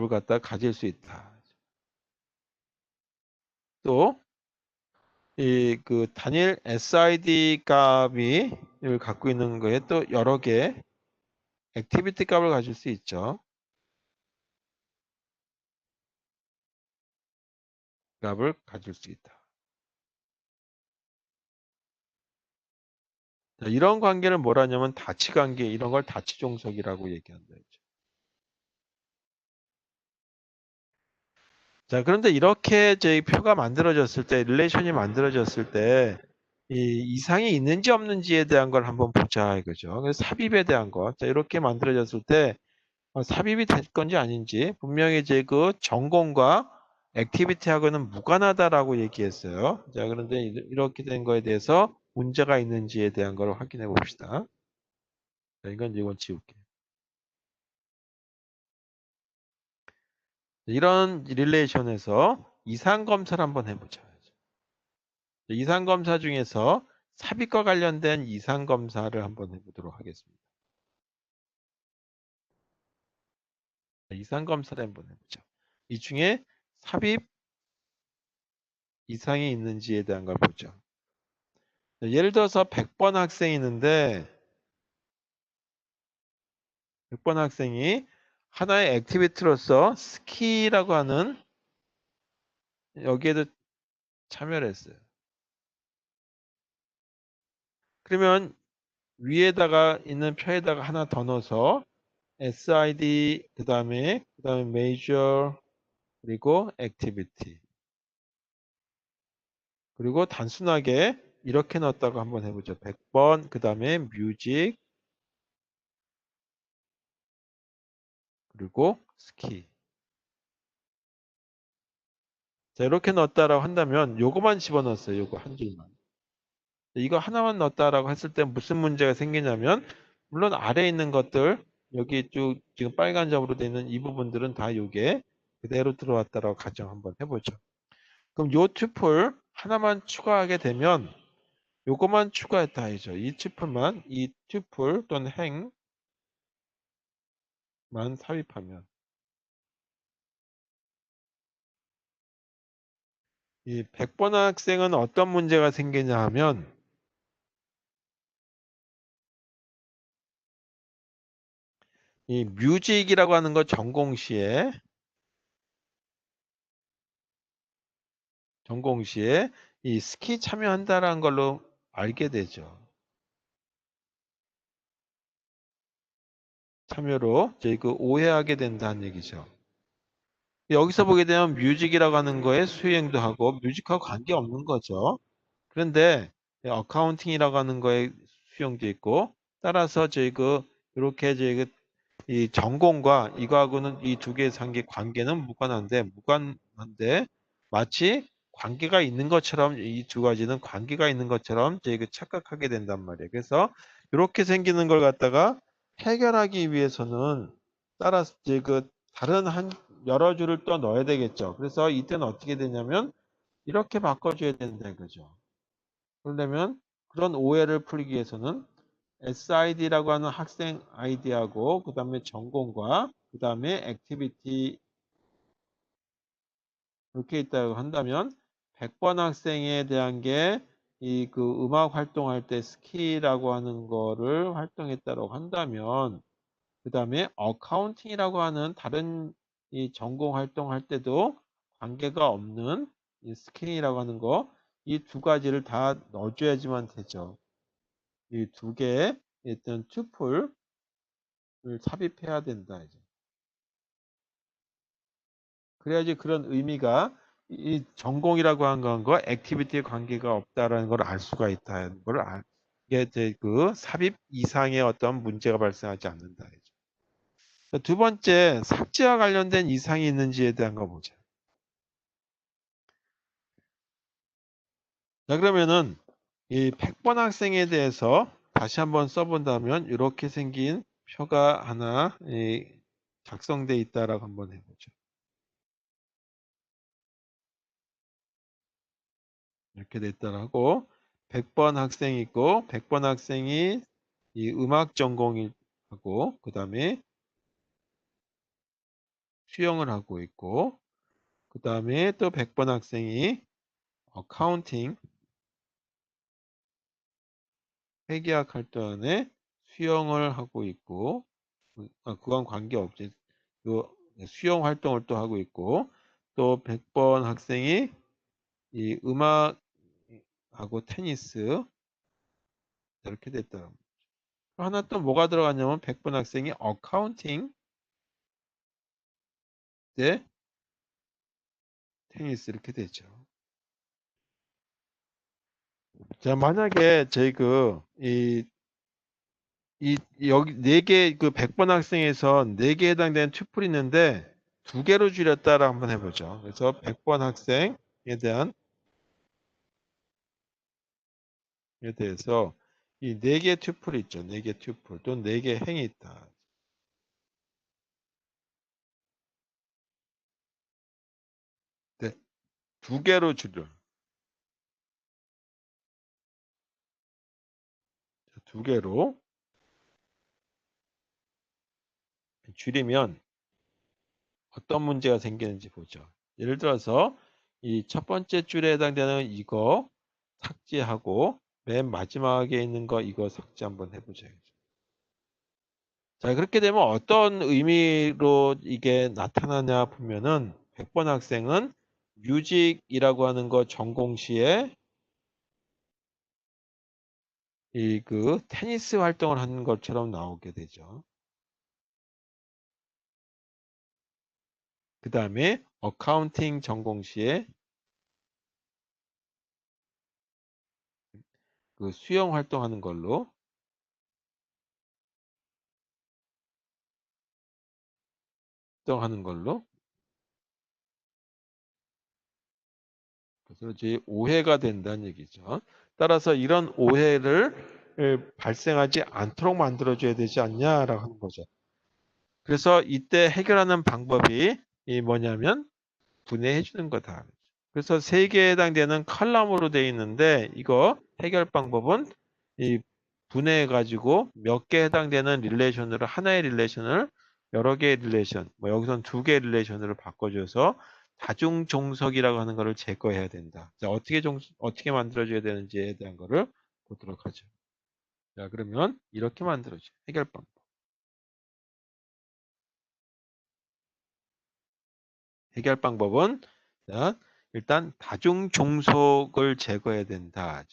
갖다 가질 수 있다. 또 단일 SID 값이 갖고 있는 거에 또 여러 개 액티비티 값을 가질 수 있죠. 값을 가질 수 있다. 자, 이런 관계를 뭐라 하냐면 다치 관계, 이런 걸 다치 종속이라고 얘기한다. 자, 그런데 이렇게 저희 표가 만들어졌을 때, 릴레이션이 만들어졌을 때, 이 이상이 있는지 없는지에 대한 걸 한번 보자 이거죠. 그래서 삽입에 대한 거. 자, 이렇게 만들어졌을 때 삽입이 될 건지 아닌지 분명히 이제 전공과 액티비티하고는 무관하다라고 얘기했어요. 자, 그런데 이렇게 된 거에 대해서 문제가 있는지에 대한 걸 확인해 봅시다. 자, 이건 지울게. 이런 릴레이션에서 이상 검사를 한번 해보자. 이상 검사 중에서 삽입과 관련된 이상 검사를 한번 해보도록 하겠습니다. 이상 검사를 한번 해보죠. 이 중에 삽입 이상이 있는지에 대한 걸 보죠. 예를 들어서 100번 학생이 있는데 100번 학생이 하나의 액티비티로서 스키라고 하는 여기에도 참여를 했어요. 그러면 위에다가 있는 표에다가 하나 더 넣어서 SID 그다음에 major 그리고 activity 그리고 단순하게 이렇게 넣었다고 한번 해보죠. 100번 그다음에 music 그리고 스키. 자, 이렇게 넣었다라고 한다면 요거만 집어넣었어요. 요거 한 줄만. 이거 하나만 넣었다라고 했을 때 무슨 문제가 생기냐면 물론 아래에 있는 것들 여기 쭉 지금 빨간 점으로 되어 있는 이 부분들은 다 요게 그대로 들어왔다라고 가정 한번 해보죠. 그럼 요 튜플 하나만 추가하게 되면 요거만 추가했다 해죠. 이 튜플만 이 튜플 또는 행만 삽입하면 이 100번 학생은 어떤 문제가 생기냐 하면 이 뮤직이라고 하는 거 전공시에 이 스키 참여한다라는 걸로 알게 되죠. 참여로 저희 그 오해하게 된다는 얘기죠. 여기서 보게 되면 뮤직이라고 하는 거에 수행도 하고 뮤직하고 관계없는 거죠. 그런데 어카운팅이라고 하는 거에 수용돼 있고 따라서 저희 그 이렇게 저희 그 이 전공과 이거하고는 이 두 개의 관계는 무관한데 마치 관계가 있는 것처럼 이 두 가지는 관계가 있는 것처럼 저희 그 착각하게 된단 말이에요. 그래서 이렇게 생기는 걸 갖다가 해결하기 위해서는 따라서 이제 그 다른 한 여러 줄을 또 넣어야 되겠죠. 그래서 이때는 어떻게 되냐면 이렇게 바꿔줘야 된다 이거죠. 그러려면 그런 오해를 풀기 위해서는 SID라고 하는 학생 아이디하고 그 다음에 전공과 그 다음에 액티비티 이렇게 있다고 한다면 100번 학생에 대한 게 이 그 음악 활동할 때 스키라고 하는 거를 활동했다고 한다면 그 다음에 어카운팅이라고 하는 다른 이 전공 활동할 때도 관계가 없는 이 스킬이라고 하는 거 이 두 가지를 다 넣어줘야지만 되죠. 이 두 개의 일단 튜플을 삽입해야 된다. 이제. 그래야지 그런 의미가 이 전공이라고 하는 것과 액티비티의 관계가 없다라는 걸 알 수가 있다는 걸 이게 이제 그 삽입 이상의 어떤 문제가 발생하지 않는다. 이제. 두 번째, 삭제와 관련된 이상이 있는지에 대한 거 보자. 자, 그러면은 이 100번 학생에 대해서 다시 한번 써본다면 이렇게 생긴 표가 하나 작성돼 있다라고 한번 해보죠. 이렇게 돼 있다라고 100번 학생이 있고 100번 학생이 이 음악 전공하고 그 다음에 수영을 하고 있고 그 다음에 또 100번 학생이 어카운팅 회계학 활동에 수영을 하고 있고 그건 관계없지. 그 수영 활동을 또 하고 있고 또 100번 학생이 이 음악하고 테니스 이렇게 됐다. 하나 또 뭐가 들어갔냐면 100번 학생이 어카운팅 때 테니스 이렇게 되죠. 자, 만약에 저희 여기 네 개 그 100번 학생에서 네 개에 해당되는 튜플이 있는데 두 개로 줄였다라 한번 해보죠. 그래서 100번 학생에 대한 에 대해서 이 네 개 튜플이 있죠. 네 개 튜플 또 네 개 행이 있다. 네, 두 개로 줄여. 두 개로 줄이면 어떤 문제가 생기는지 보죠. 예를 들어서 이 첫 번째 줄에 해당되는 이거 삭제하고 맨 마지막에 있는 거 이거 삭제 한번 해보죠. 자, 그렇게 되면 어떤 의미로 이게 나타나냐 보면은 100번 학생은 뮤직이라고 하는 거 전공 시에 이 그 테니스 활동을 하는 것처럼 나오게 되죠. 그 다음에 어카운팅 전공 시에 그 수영 활동하는 걸로 활동하는 걸로 그래서 이제 오해가 된다는 얘기죠. 따라서 이런 오해를 발생하지 않도록 만들어줘야 되지 않냐라고 하는 거죠. 그래서 이때 해결하는 방법이 이 뭐냐면 분해해 주는 거다. 그래서 세 개에 해당되는 컬럼으로 되어 있는데 이거 해결 방법은 이 분해해 가지고 몇 개 해당되는 릴레이션으로 하나의 릴레이션을 여러 개의 릴레이션, 뭐 여기선 두 개의 릴레이션으로 바꿔줘서 다중 종속이라고 하는 것을 제거해야 된다. 자, 어떻게 만들어줘야 되는지에 대한 거를 보도록 하죠. 자, 그러면 이렇게 만들어줘. 해결 방법. 해결 방법은 자, 일단 다중 종속을 제거해야 된다.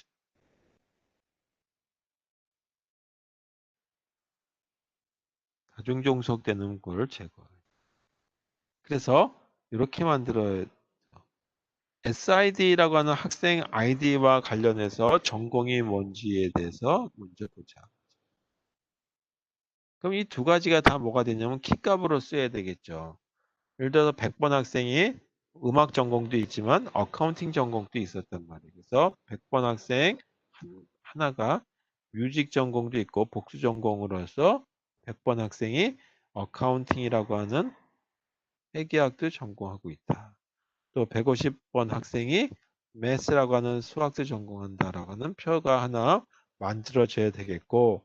다중 종속되는 걸 제거. 그래서 이렇게 만들어야 SID라고 하는 학생 아이디와 관련해서 전공이 뭔지에 대해서 먼저 보자. 그럼 이 두 가지가 다 뭐가 되냐면 키값으로 써야 되겠죠. 예를 들어서 100번 학생이 음악 전공도 있지만 어카운팅 전공도 있었단 말이에요. 그래서 100번 학생 하나가 뮤직 전공도 있고 복수 전공으로서 100번 학생이 어카운팅이라고 하는 회계학도 전공하고 있다. 또 150번 학생이 매스라고 하는 수학도 전공한다라고 하는 표가 하나 만들어져야 되겠고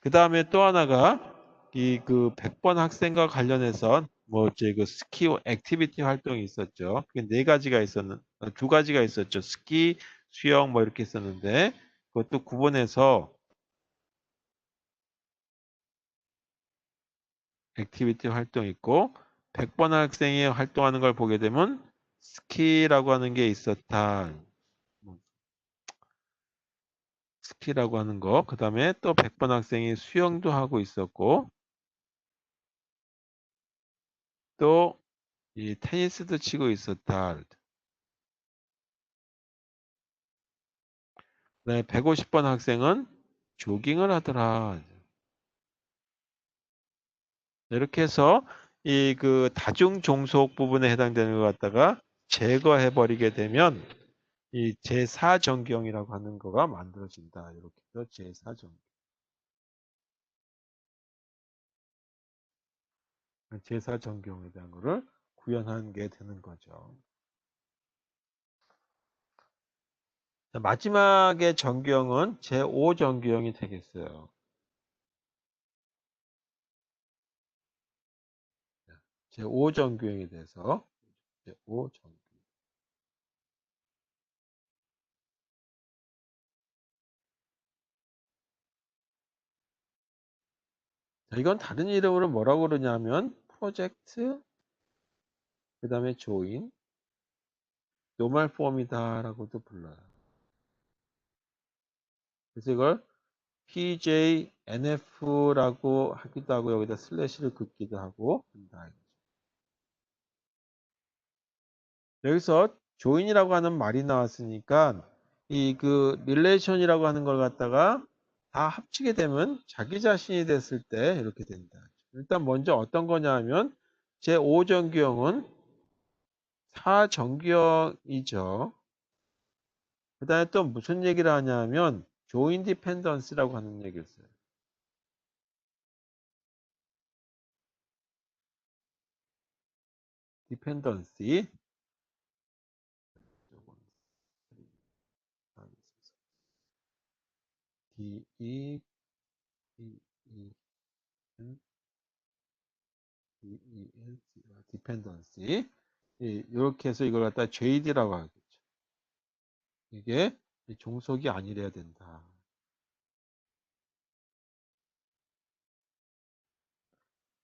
그 다음에 또 하나가 이 그 100번 학생과 관련해서 뭐 이제 그 스키 액티비티 활동이 있었죠. 그게 네 가지가 두 가지가 있었죠. 스키, 수영 뭐 이렇게 있었는데 그것도 구분해서 액티비티 활동 있고 100번 학생이 활동하는 걸 보게 되면 스키라고 하는 게 있었다. 뭐 스키라고 하는 거. 그 다음에 또 100번 학생이 수영도 하고 있었고 또 이 테니스도 치고 있었다. 그다음에 150번 학생은 조깅을 하더라. 이렇게 해서 이 그 다중 종속 부분에 해당되는 것 갖다가 제거해 버리게 되면 이 제4전경이라고 하는 거가 만들어진다. 이렇게 해서 제4전경. 제4전경에 대한 거를 구현한 게 되는 거죠. 자, 마지막의 전경은 제5전경이 되겠어요. 제5전경에 대해서 제5전경. 자, 이건 다른 이름으로 뭐라고 그러냐면 프로젝트 그 다음에 조인 노멀 폼이다라고도 불러요. 그래서 이걸 PJNF라고 하기도 하고 여기다 슬래시를 긋기도 하고 한다. 여기서 조인이라고 하는 말이 나왔으니까 이 그 릴레이션이라고 하는 걸 갖다가 다 합치게 되면 자기 자신이 됐을 때 이렇게 된다. 일단 먼저 어떤 거냐 하면 제5정규형은 4정규형이죠. 그 다음에 또 무슨 얘기를 하냐 하면 조인 디펜던스라고 하는 얘기를 써요. 디펜던시 이, 이, 디펜던시. 이렇게 해서 이걸 갖다 JD라고 하겠죠. 이게 종속이 아니래야 된다.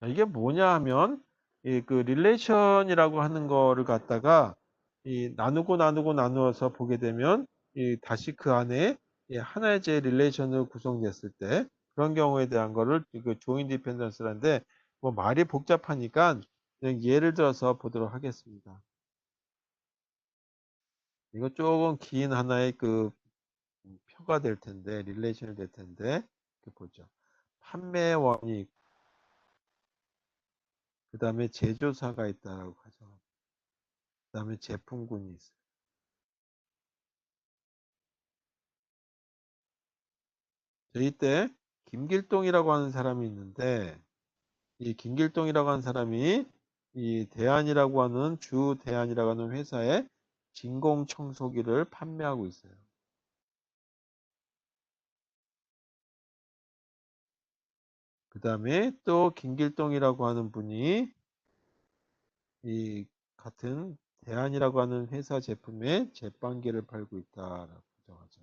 이게 뭐냐 하면 이 그 릴레이션이라고 하는 거를 갖다가 이 나누고 나누어서 보게 되면 이 다시 그 안에 이 하나의 제 릴레이션으로 구성됐을 때 그런 경우에 대한 거를 그 조인 디펜던스라는데 뭐 말이 복잡하니까 그냥 예를 들어서 보도록 하겠습니다. 이거 조금 긴 하나의 그 표가 될 텐데 릴레이션이 될 텐데 이렇게 보죠. 판매원이 그 다음에 제조사가 있다라고 하죠. 그 다음에 제품군이 있어요. 저희 때 김길동이라고 하는 사람이 있는데 이 김길동이라고 하는 사람이 이 대한이라고 하는 주 대한이라고 하는 회사에 진공 청소기를 판매하고 있어요. 그 다음에 또 김길동이라고 하는 분이 이 같은 대한이라고 하는 회사 제품에 제빵기를 팔고 있다라고 가정하죠.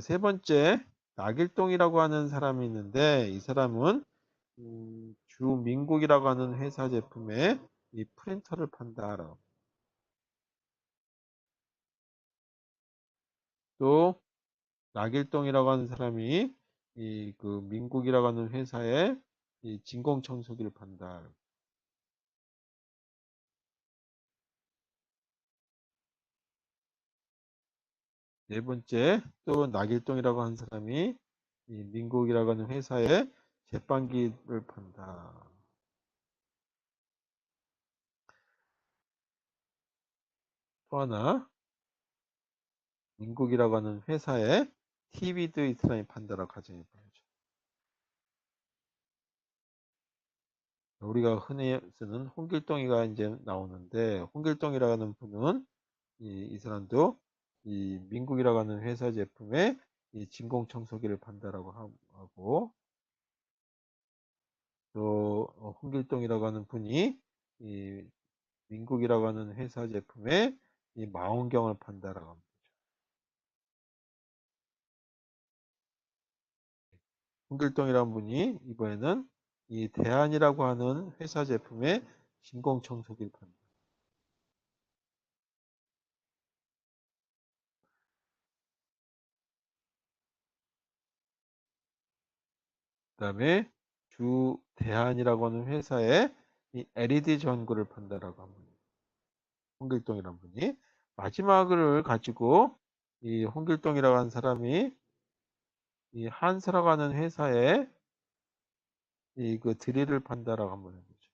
세 번째 낙일동이라고 하는 사람이 있는데 이 사람은 주민국이라고 하는 회사 제품에 이 프린터를 판다라고. 또 낙일동이라고 하는 사람이 이 그 민국이라고 하는 회사에 이 진공청소기를 판다. 네 번째 또 낙일동이라고 하는 사람이 이 민국이라고 하는 회사에 제빵기를 판다. 또 하나 민국이라고 하는 회사에 TV도 이 사람이 판다라고 가정해 봐야죠. 우리가 흔히 쓰는 홍길동이가 이제 나오는데 홍길동이라는 분은 이 사람도 이 민국이라고 하는 회사 제품에 이 진공청소기를 판다라고 하고 또 홍길동이라고 하는 분이 이 민국이라고 하는 회사 제품에 이 망원경을 판다라고 합니다. 홍길동이라는 분이 이번에는 이 대한이라고 하는 회사 제품에 진공청소기를 판다. 그다음에 주 대한이라고 하는 회사에 이 LED 전구를 판다라고 합니다. 홍길동이라는 분이 마지막을 가지고 이 홍길동이라고 하는 사람이 이 한스라고 하는 회사에 이 그 드릴을 판다라고 한번 해보죠.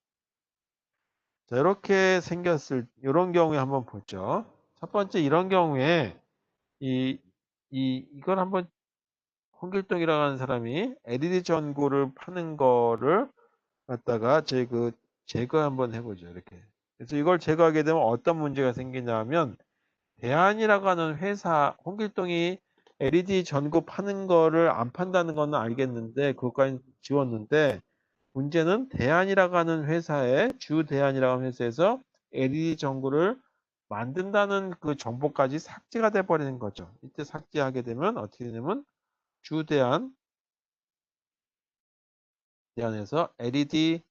자, 이렇게 생겼을 이런 경우에 한번 보죠. 첫 번째 이런 경우에 이 이걸 한번 홍길동이라고 하는 사람이 LED 전구를 파는 거를 갖다가 제거 한번 해보죠. 이렇게. 그래서 이걸 제거하게 되면 어떤 문제가 생기냐 하면 대한이라고 하는 회사, 홍길동이 LED 전구 파는 거를 안 판다는 거는 알겠는데, 그것까지 지웠는데, 문제는 대한이라고 하는 회사에, 주 대한이라고 하는 회사에서 LED 전구를 만든다는 그 정보까지 삭제가 돼 버리는 거죠. 이때 삭제하게 되면 어떻게 되냐면, 주 대한에서 LED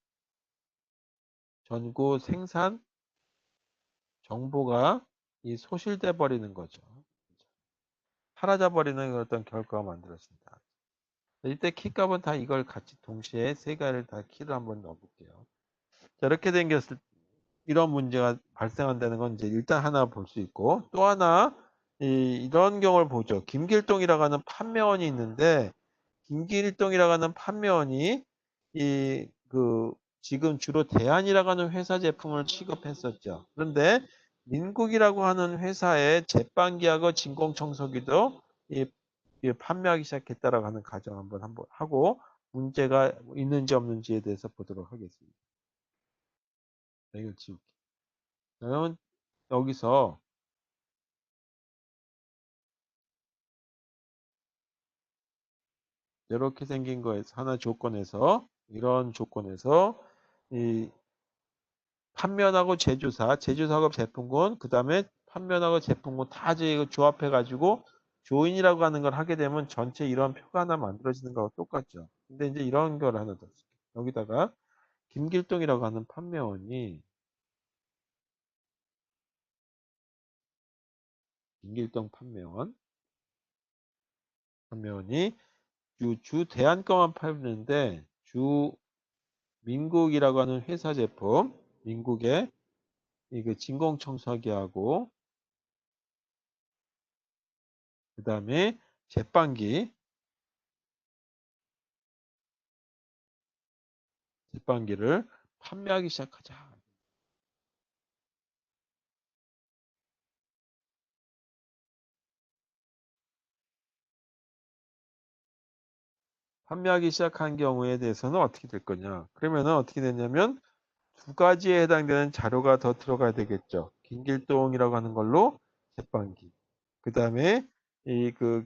전구 생산 정보가 이 소실돼 버리는 거죠. 사라져 버리는 어떤 결과가 만들어진다. 이때 키값은 다 이걸 같이 동시에 세 가지를 다 키를 한번 넣어볼게요. 자, 이렇게 생겼을 이런 문제가 발생한다는 건 이제 일단 하나 볼 수 있고 또 하나 이런 경우를 보죠. 김길동이라고 하는 판매원이 있는데 김길동이라고 하는 판매원이 이 그 지금 주로 대한이라고 하는 회사 제품을 취급했었죠. 그런데 민국이라고 하는 회사의 제빵기하고 진공청소기도 이 판매하기 시작했다라고 하는 가정 한번 하고 문제가 있는지 없는지에 대해서 보도록 하겠습니다. 이걸 지울게. 그러면 여기서 이렇게 생긴 거에서 하나 조건에서 이런 조건에서 이 판면하고 제조사하고 제품군, 그 다음에 판면하고 제품군 다 이거 조합해가지고 조인이라고 하는 걸 하게 되면 전체 이런 표가 하나 만들어지는 거하고 똑같죠. 근데 이제 이런 걸 하나 더 쓸게요. 여기다가 김길동이라고 하는 판매원이 김길동 판매원이 주 대한 거만 팔는데 주 민국이라고 하는 회사 제품, 민국의 이그 진공청소기하고 그 다음에 제빵기를 판매하기 시작하자. 판매하기 시작한 경우에 대해서는 어떻게 될 거냐? 그러면은 어떻게 되냐면 두 가지에 해당되는 자료가 더 들어가야 되겠죠. 김길동이라고 하는 걸로 제빵기. 그 다음에 이 그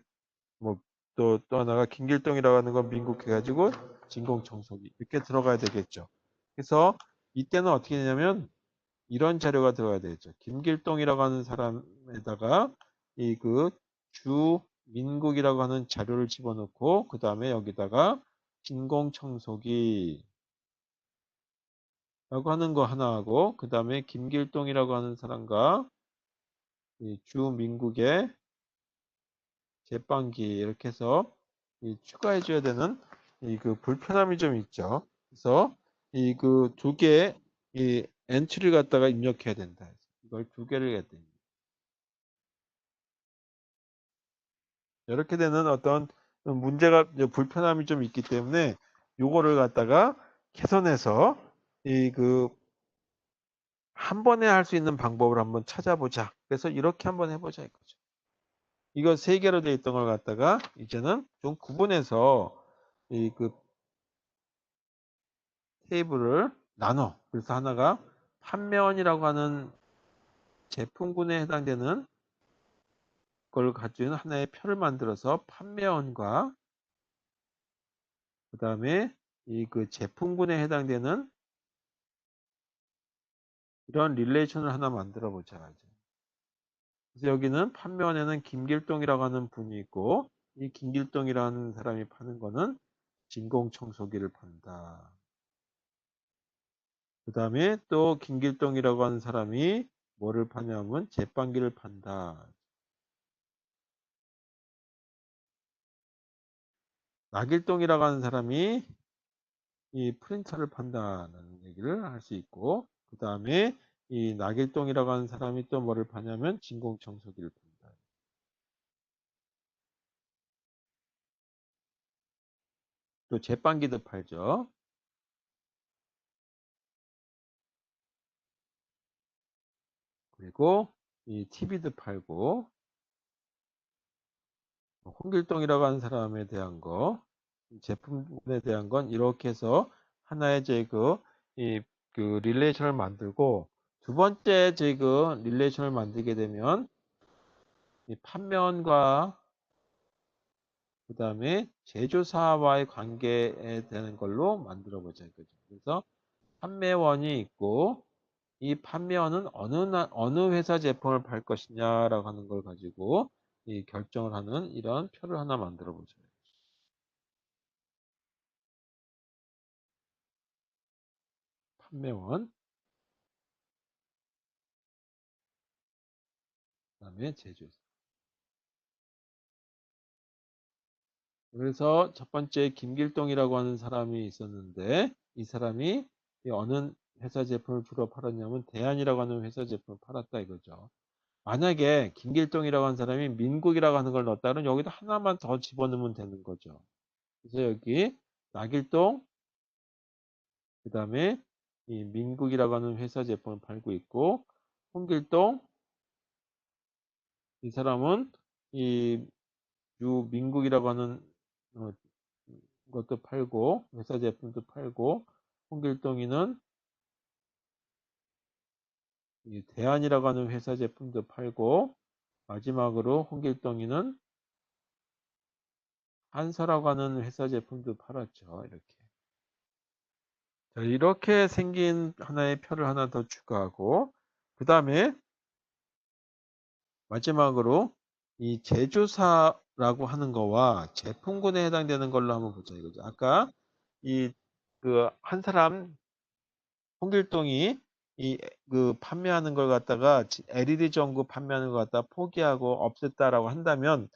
뭐 또 하나가 김길동이라고 하는 건 민국해가지고 진공청소기 이렇게 들어가야 되겠죠. 그래서 이때는 어떻게 되냐면 이런 자료가 들어가야 되겠죠. 김길동이라고 하는 사람에다가 이 그 주민국이라고 하는 자료를 집어넣고 그 다음에 여기다가 진공청소기라고 하는 거 하나 하고 그 다음에 김길동이라고 하는 사람과 이 주민국의 제빵기 이렇게 해서 추가해 줘야 되는 이 그 불편함이 좀 있죠. 그래서 이 그 두 개의 이 엔트리를 갖다가 입력해야 된다. 이걸 두 개를 해야 됩니다. 이렇게 되는 어떤 문제가 불편함이 좀 있기 때문에 요거를 갖다가 개선해서 이 그 한 번에 할 수 있는 방법을 한번 찾아보자. 그래서 이렇게 한번 해보자 이거죠. 이거 세 개로 되어 있던 걸 갖다가 이제는 좀 구분해서 이 그 테이블을 나눠. 그래서 하나가 판매원이라고 하는 제품군에 해당되는 걸 가진 하나의 표를 만들어서 판매원과 그 다음에 이 그 제품군에 해당되는 이런 릴레이션을 하나 만들어 보자. 그래서 여기는 판매원에는 김길동이라고 하는 분이 있고 이 김길동이라는 사람이 파는 거는 진공청소기를 판다. 그 다음에 또 김길동이라고 하는 사람이 뭐를 파냐면 제빵기를 판다. 나길동이라고 하는 사람이 이 프린터를 판다는 얘기를 할 수 있고 그 다음에 이 나길동이라고 하는 사람이 또 뭐를 파냐면 진공청소기를 판다. 또 제빵기도 팔죠. 그리고 이 TV도 팔고 홍길동이라고 하는 사람에 대한 거 제품에 대한 건 이렇게 해서 하나의 그 릴레이션을 만들고 두 번째 그 릴레이션을 만들게 되면 이 판매원과 그 다음에 제조사와의 관계에 대한 걸로 만들어 보자 이거죠. 그래서 판매원이 있고 이 판매원은 어느 회사 제품을 팔 것이냐라고 하는 걸 가지고 이 결정을 하는 이런 표를 하나 만들어 보죠. 판매원, 그다음에 제조사. 그래서 첫 번째 김길동이라고 하는 사람이 있었는데 이 사람이 어느 회사 제품을 주로 팔았냐면 대한이라고 하는 회사 제품을 팔았다 이거죠. 만약에 김길동이라고 하는 사람이 민국이라고 하는 걸 넣었다면 여기다 하나만 더 집어넣으면 되는 거죠. 그래서 여기 나길동 그 다음에 이 민국이라고 하는 회사 제품을 팔고 있고 홍길동 이 사람은 이 유민국이라고 하는 어, 것도 팔고 회사 제품도 팔고 홍길동이는 이 대한이라고 하는 회사 제품도 팔고 마지막으로 홍길동이는 한서라고 하는 회사 제품도 팔았죠. 이렇게. 자, 이렇게 생긴 하나의 표를 하나 더 추가하고, 그 다음에 마지막으로 이 제조사라고 하는 거와 제품군에 해당되는 걸로 한번 보자 이거죠. 아까 이 그 한 사람 홍길동이 이 그 판매하는 걸 갖다가 LED 전구 판매하는 걸 갖다 포기하고 없앴다라고 한다면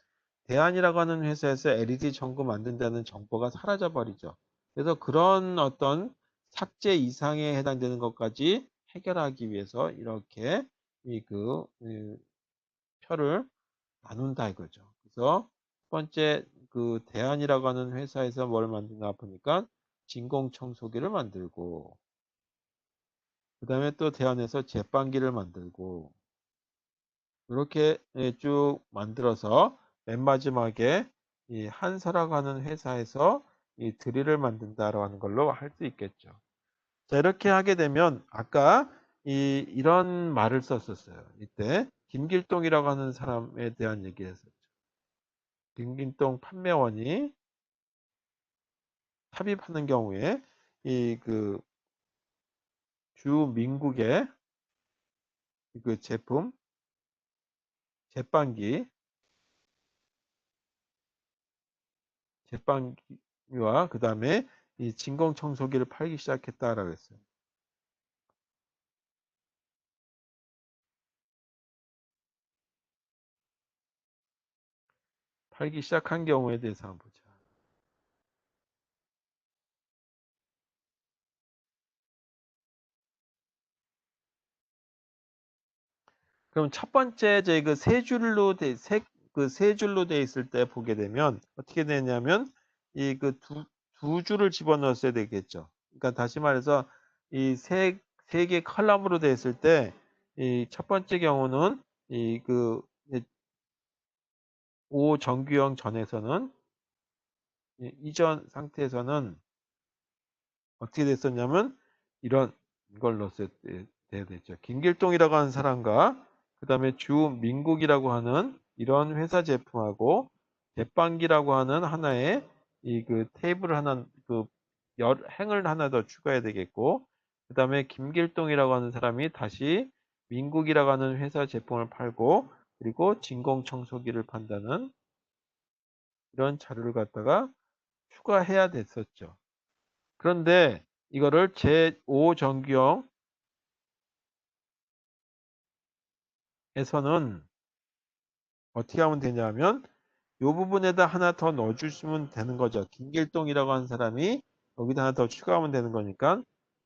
대한이라고 하는 회사에서 LED 전구 만든다는 정보가 사라져 버리죠. 그래서 그런 어떤 삭제 이상에 해당되는 것까지 해결하기 위해서 이렇게 이 표를 나눈다 이거죠. 그래서 첫 번째 그 대한이라고 하는 회사에서 뭘 만드나 보니까 진공청소기를 만들고, 그 다음에 또 대한에서 제빵기를 만들고, 이렇게 쭉 만들어서 맨 마지막에 이 한서라고 하는 회사에서 이 드릴을 만든다라고 하는 걸로 할 수 있겠죠. 자, 이렇게 하게 되면 아까 이런 말을 썼었어요. 이때 김길동이라고 하는 사람에 대한 얘기를 했었죠. 김길동 판매원이 삽입하는 경우에 이 그 주민국의 그 제품 제빵기 제빵기와 그 다음에 이 진공청소기를 팔기 시작했다라고 했어요. 팔기 시작한 경우에 대해서 한번 보자. 그럼 첫 번째 제 그 세 줄로 세 줄로 돼 있을 때 보게 되면 어떻게 되냐면 이 그 두 줄을 집어넣었어야 되겠죠. 그러니까 다시 말해서 이 세 개 컬럼으로 돼 있을 때 이 첫 번째 경우는 이그 오정규형 전에서는 이전 상태에서는 어떻게 됐었냐면 이런 걸 넣었어야 돼야 됐죠. 김길동이라고 하는 사람과 그 다음에 주민국이라고 하는 이런 회사 제품하고 제빵기라고 하는 하나의 이 그 테이블 하나 행을 하나 더 추가해야 되겠고, 그 다음에 김길동이라고 하는 사람이 다시 민국이라고 하는 회사 제품을 팔고 그리고 진공청소기를 판다는 이런 자료를 갖다가 추가해야 됐었죠. 그런데 이거를 제5정규형에서는 어떻게 하면 되냐면 이 부분에다 하나 더 넣어주시면 되는 거죠. 김길동이라고 하는 사람이 여기다 하나 더 추가하면 되는 거니까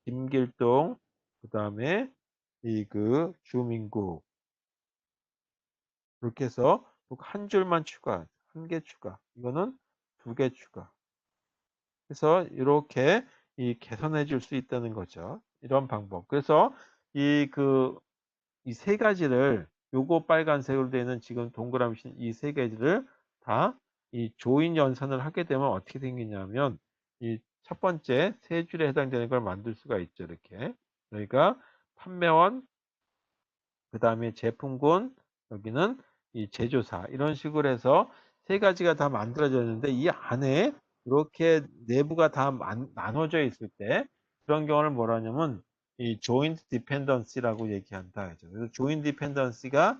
김길동 그 다음에 이 그 주민국 이렇게 해서 한 줄만 추가, 한 개 추가, 이거는 두 개 추가. 그래서 이렇게 개선해 줄 수 있다는 거죠. 이런 방법. 그래서 이 세 가지를 요거 빨간색으로 되는 지금 동그라미 이 세 가지를 다 이 조인 연산을 하게 되면 어떻게 생기냐면 이 첫 번째 세 줄에 해당되는 걸 만들 수가 있죠. 이렇게 여기가 판매원, 그 다음에 제품군, 여기는 이 제조사 이런 식으로 해서 세 가지가 다 만들어졌는데 이 안에 이렇게 내부가 다 나눠져 있을 때 그런 경우를 뭐라 하냐면 이 joint dependency라고 얘기한다. 그래서 joint dependency가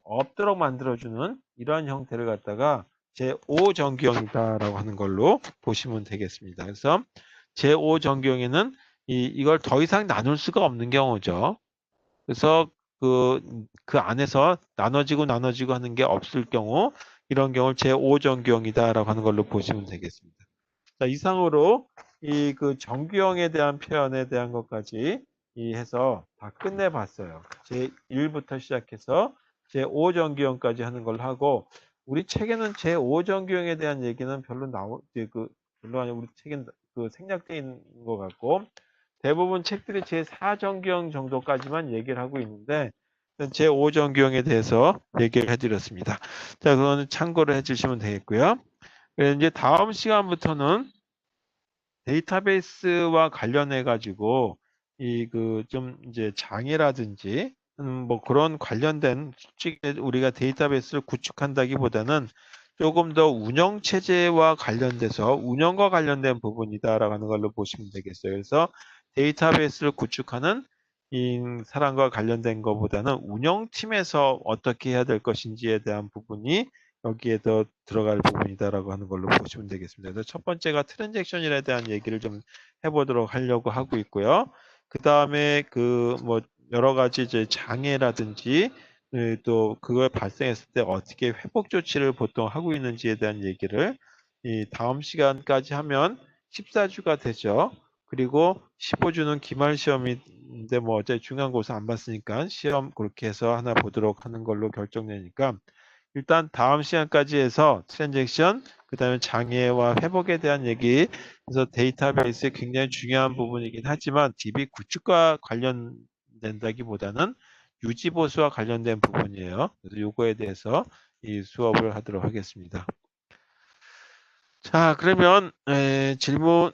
없도록 만들어주는 이러한 형태를 갖다가 제5정규형이다라고 하는 걸로 보시면 되겠습니다. 그래서 제5정규형에는 이걸 더 이상 나눌 수가 없는 경우죠. 그래서 그 안에서 나눠지고 하는 게 없을 경우 이런 경우를 제5정규형이다라고 하는 걸로 보시면 되겠습니다. 자, 이상으로 그 정규형에 대한 표현에 대한 것까지 해서 다 끝내봤어요. 제1부터 시작해서 제5정규형까지 하는 걸 하고 우리 책에는 제5정규형에 대한 얘기는 별로 아니 우리 책엔 생략되어 있는 것 같고 대부분 책들이 제4정규형 정도까지만 얘기를 하고 있는데 제5정규형에 대해서 얘기를 해드렸습니다. 자, 그거는 참고를 해주시면 되겠고요. 이제 다음 시간부터는 데이터베이스와 관련해 가지고 좀 이제 장애라든지 뭐 그런 관련된 솔직히 우리가 데이터베이스를 구축한다기보다는 조금 더 운영 체제와 관련돼서 운영과 관련된 부분이다라고 하는 걸로 보시면 되겠어요. 그래서 데이터베이스를 구축하는 이 사람과 관련된 것보다는 운영팀에서 어떻게 해야 될 것인지에 대한 부분이 여기에 더 들어갈 부분이다라고 하는 걸로 보시면 되겠습니다. 그래서 첫 번째가 트랜잭션에 대한 얘기를 좀 해보도록 하려고 하고 있고요. 그 다음에 그 뭐 여러 가지 이제 장애라든지 또 그걸 발생했을 때 어떻게 회복 조치를 보통 하고 있는지에 대한 얘기를 이 다음 시간까지 하면 14주가 되죠. 그리고 15주는 기말 시험인데 뭐 어차피 중간고사 안 봤으니까 시험 그렇게 해서 하나 보도록 하는 걸로 결정되니까 일단 다음 시간까지 해서 트랜잭션, 그 다음에 장애와 회복에 대한 얘기, 그래서 데이터베이스의 굉장히 중요한 부분이긴 하지만 DB 구축과 관련된다기보다는 유지보수와 관련된 부분이에요. 그래서 요거에 대해서 이 수업을 하도록 하겠습니다. 자, 그러면 질문,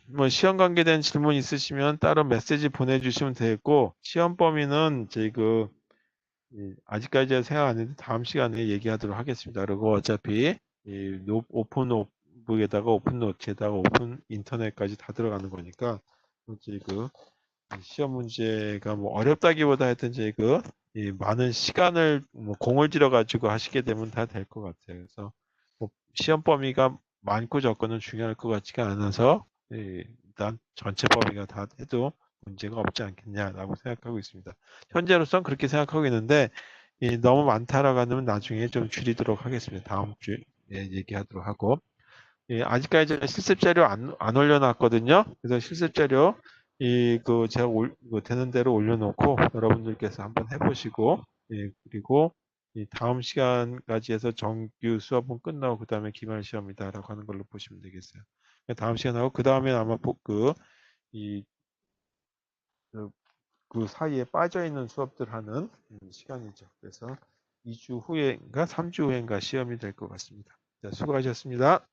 뭐 시험 관계된 질문 있으시면 따로 메시지 보내주시면 되겠고, 시험 범위는 저희 아직까지 생각 안 했는데 다음 시간에 얘기하도록 하겠습니다. 그리고 어차피 오픈북에다가 오픈노트에다가 오픈 인터넷까지 다 들어가는 거니까 이제 시험 문제가 뭐 어렵다기보다 하여튼 이 많은 시간을 뭐 공을 들여 가지고 하시게 되면 다 될 것 같아요. 그래서 뭐 시험 범위가 많고 적고는 중요할 것 같지가 않아서 일단 전체 범위가 다 해도 문제가 없지 않겠냐라고 생각하고 있습니다. 현재로서는 그렇게 생각하고 있는데 너무 많다라고 하면 나중에 좀 줄이도록 하겠습니다. 다음 주에 얘기하도록 하고 아직까지 실습 자료 안 올려놨거든요. 그래서 실습 자료 제가 되는 대로 올려놓고 여러분들께서 한번 해보시고 그리고 이 다음 시간까지 해서 정규 수업은 끝나고 그 다음에 기말 시험이다라고 하는 걸로 보시면 되겠어요. 다음 시간하고 그 다음에 아마 이, 그, 그 사이에 빠져 있는 수업들 하는 시간이죠. 그래서 2주 후에인가 3주 후인가 시험이 될 것 같습니다. 자, 수고하셨습니다.